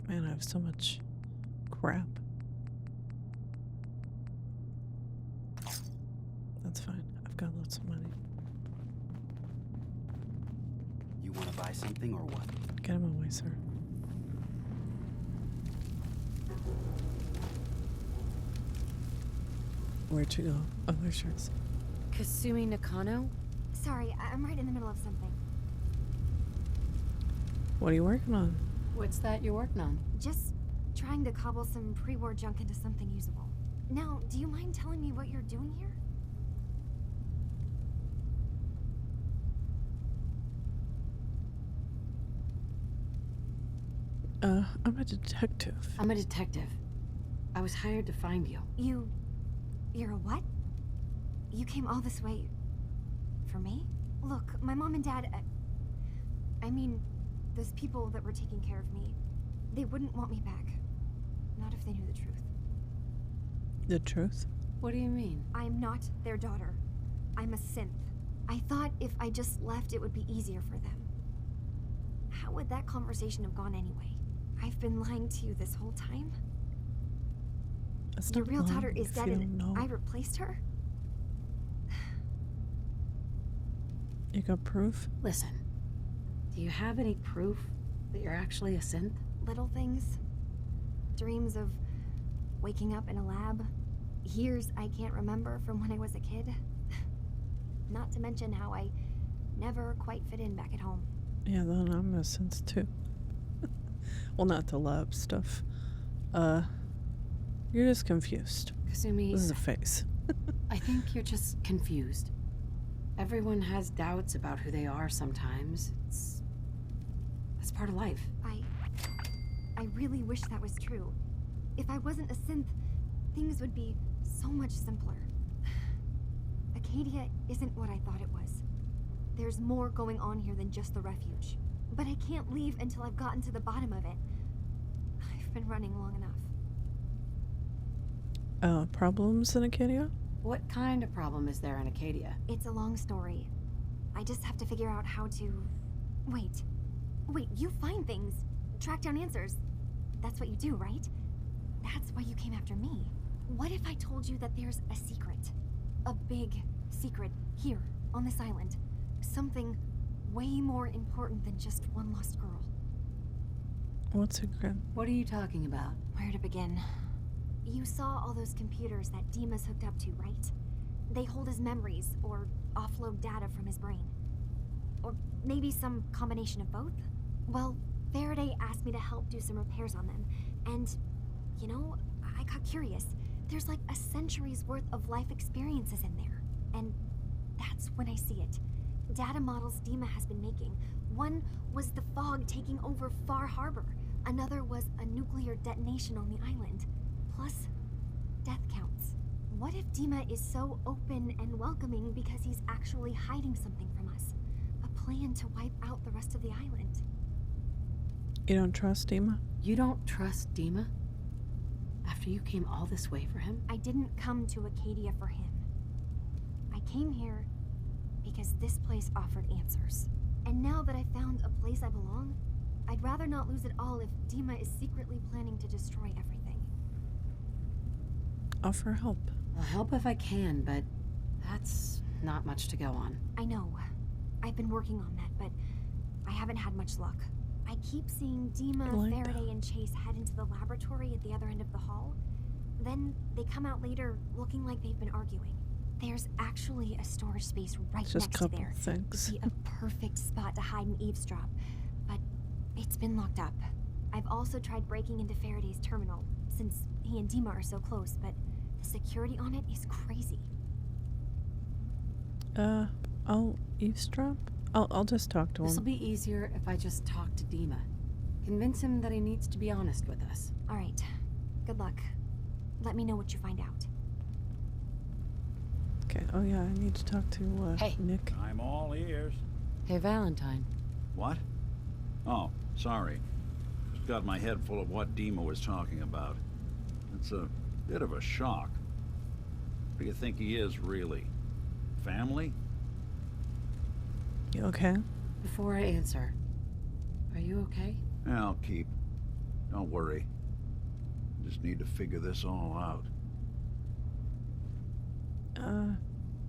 Man, I have so much crap. That's fine. I've got lots of money. You want to buy something or what? Get him away, sir. Where'd you go? Oh, there she is. Kasumi Nakano? Sorry, I'm right in the middle of something. What are you working on? What's that you're working on? Just trying to cobble some pre-war junk into something usable. Now, do you mind telling me what you're doing here? I'm a detective. I'm a detective. I was hired to find you. You're a what? You came all this way... for me? Look, my mom and dad... I mean, those people that were taking care of me, they wouldn't want me back. Not if they knew the truth. The truth? What do you mean? I'm not their daughter. I'm a synth. I thought if I just left, it would be easier for them. How would that conversation have gone anyway? I've been lying to you this whole time? That's Your not real lying daughter is if dead you and don't know. I replaced her? You got proof? Listen, do you have any proof that you're actually a synth? Little things. Dreams of waking up in a lab. Years I can't remember from when I was a kid. Not to mention how I never quite fit in back at home. Yeah, then I'm a synth too. Well, not the lab stuff. You're just confused. Kasumi, This is a face. I think you're just confused. Everyone has doubts about who they are sometimes. That's part of life. I really wish that was true. If I wasn't a synth, things would be so much simpler. Acadia isn't what I thought it was. There's more going on here than just the refuge. But I can't leave until I've gotten to the bottom of it. I've been running long enough. Problems in Acadia? What kind of problem is there in Acadia? It's a long story. I just have to figure out how to... Wait, you find things, track down answers. That's what you do, right? That's why you came after me. What if I told you that there's a secret? A big secret here, on this island. Something way more important than just one lost girl. What secret? What are you talking about? Where to begin? You saw all those computers that Dima's hooked up to, right? They hold his memories, or offload data from his brain. Or maybe some combination of both? Well, Faraday asked me to help do some repairs on them, and, you know, I got curious. There's like a century's worth of life experiences in there, and that's when I see it. Data models Dima has been making. One was the fog taking over Far Harbour. Another was a nuclear detonation on the island. Plus, death counts. What if Dima is so open and welcoming because he's actually hiding something from us? A plan to wipe out the rest of the island. You don't trust Dima? You don't trust Dima? After you came all this way for him? I didn't come to Acadia for him. I came here because this place offered answers. And now that I found a place I belong, I'd rather not lose it all if Dima is secretly planning to destroy everything. Offer help. I'll help if I can, but that's not much to go on. I know. I've been working on that, but I haven't had much luck. I keep seeing Dima, Faraday, and Chase head into the laboratory at the other end of the hall. Then they come out later looking like they've been arguing. There's actually a storage space right next to there. Things. It'd be a perfect spot to hide and eavesdrop, but it's been locked up. I've also tried breaking into Faraday's terminal, since he and Dima are so close, but the security on it is crazy. I'll eavesdrop? I'll just talk to him. This'll be easier if I just talk to Dima. Convince him that he needs to be honest with us. All right. Good luck. Let me know what you find out. Okay. Oh yeah, I need to talk to Hey. Nick. I'm all ears. Hey, Valentine. What? Oh, sorry. Just got my head full of what Dima was talking about. It's a bit of a shock. What do you think he is, really? Family? You okay? Before I answer, are you okay? Yeah, I'll keep. Don't worry. Just need to figure this all out.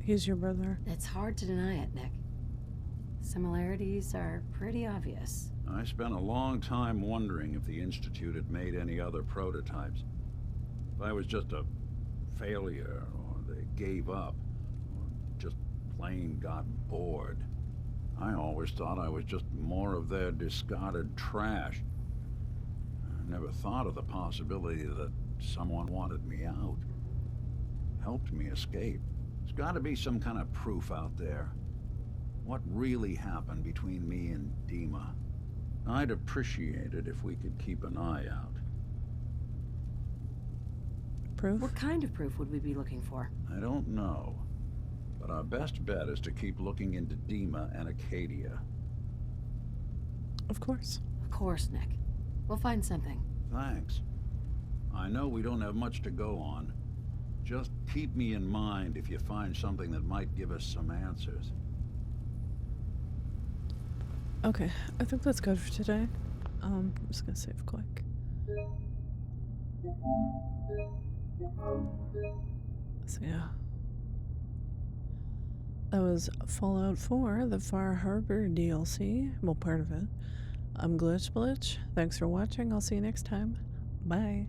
He's your brother. It's hard to deny it, Nick. Similarities are pretty obvious. I spent a long time wondering if the Institute had made any other prototypes. If I was just a failure, or they gave up, or just plain got bored. I always thought I was just more of their discarded trash. I never thought of the possibility that someone wanted me out. Helped me escape. There's got to be some kind of proof out there. What really happened between me and Dima? I'd appreciate it if we could keep an eye out. Proof? What kind of proof would we be looking for? I don't know. But our best bet is to keep looking into Dima and Acadia. Of course. Of course, Nick. We'll find something. Thanks. I know we don't have much to go on. Just keep me in mind if you find something that might give us some answers. Okay, I think that's good for today. I'm just gonna save quick. So yeah. That was Fallout 4, the Far Harbour DLC. Well, part of it. I'm Blitch. Thanks for watching. I'll see you next time. Bye.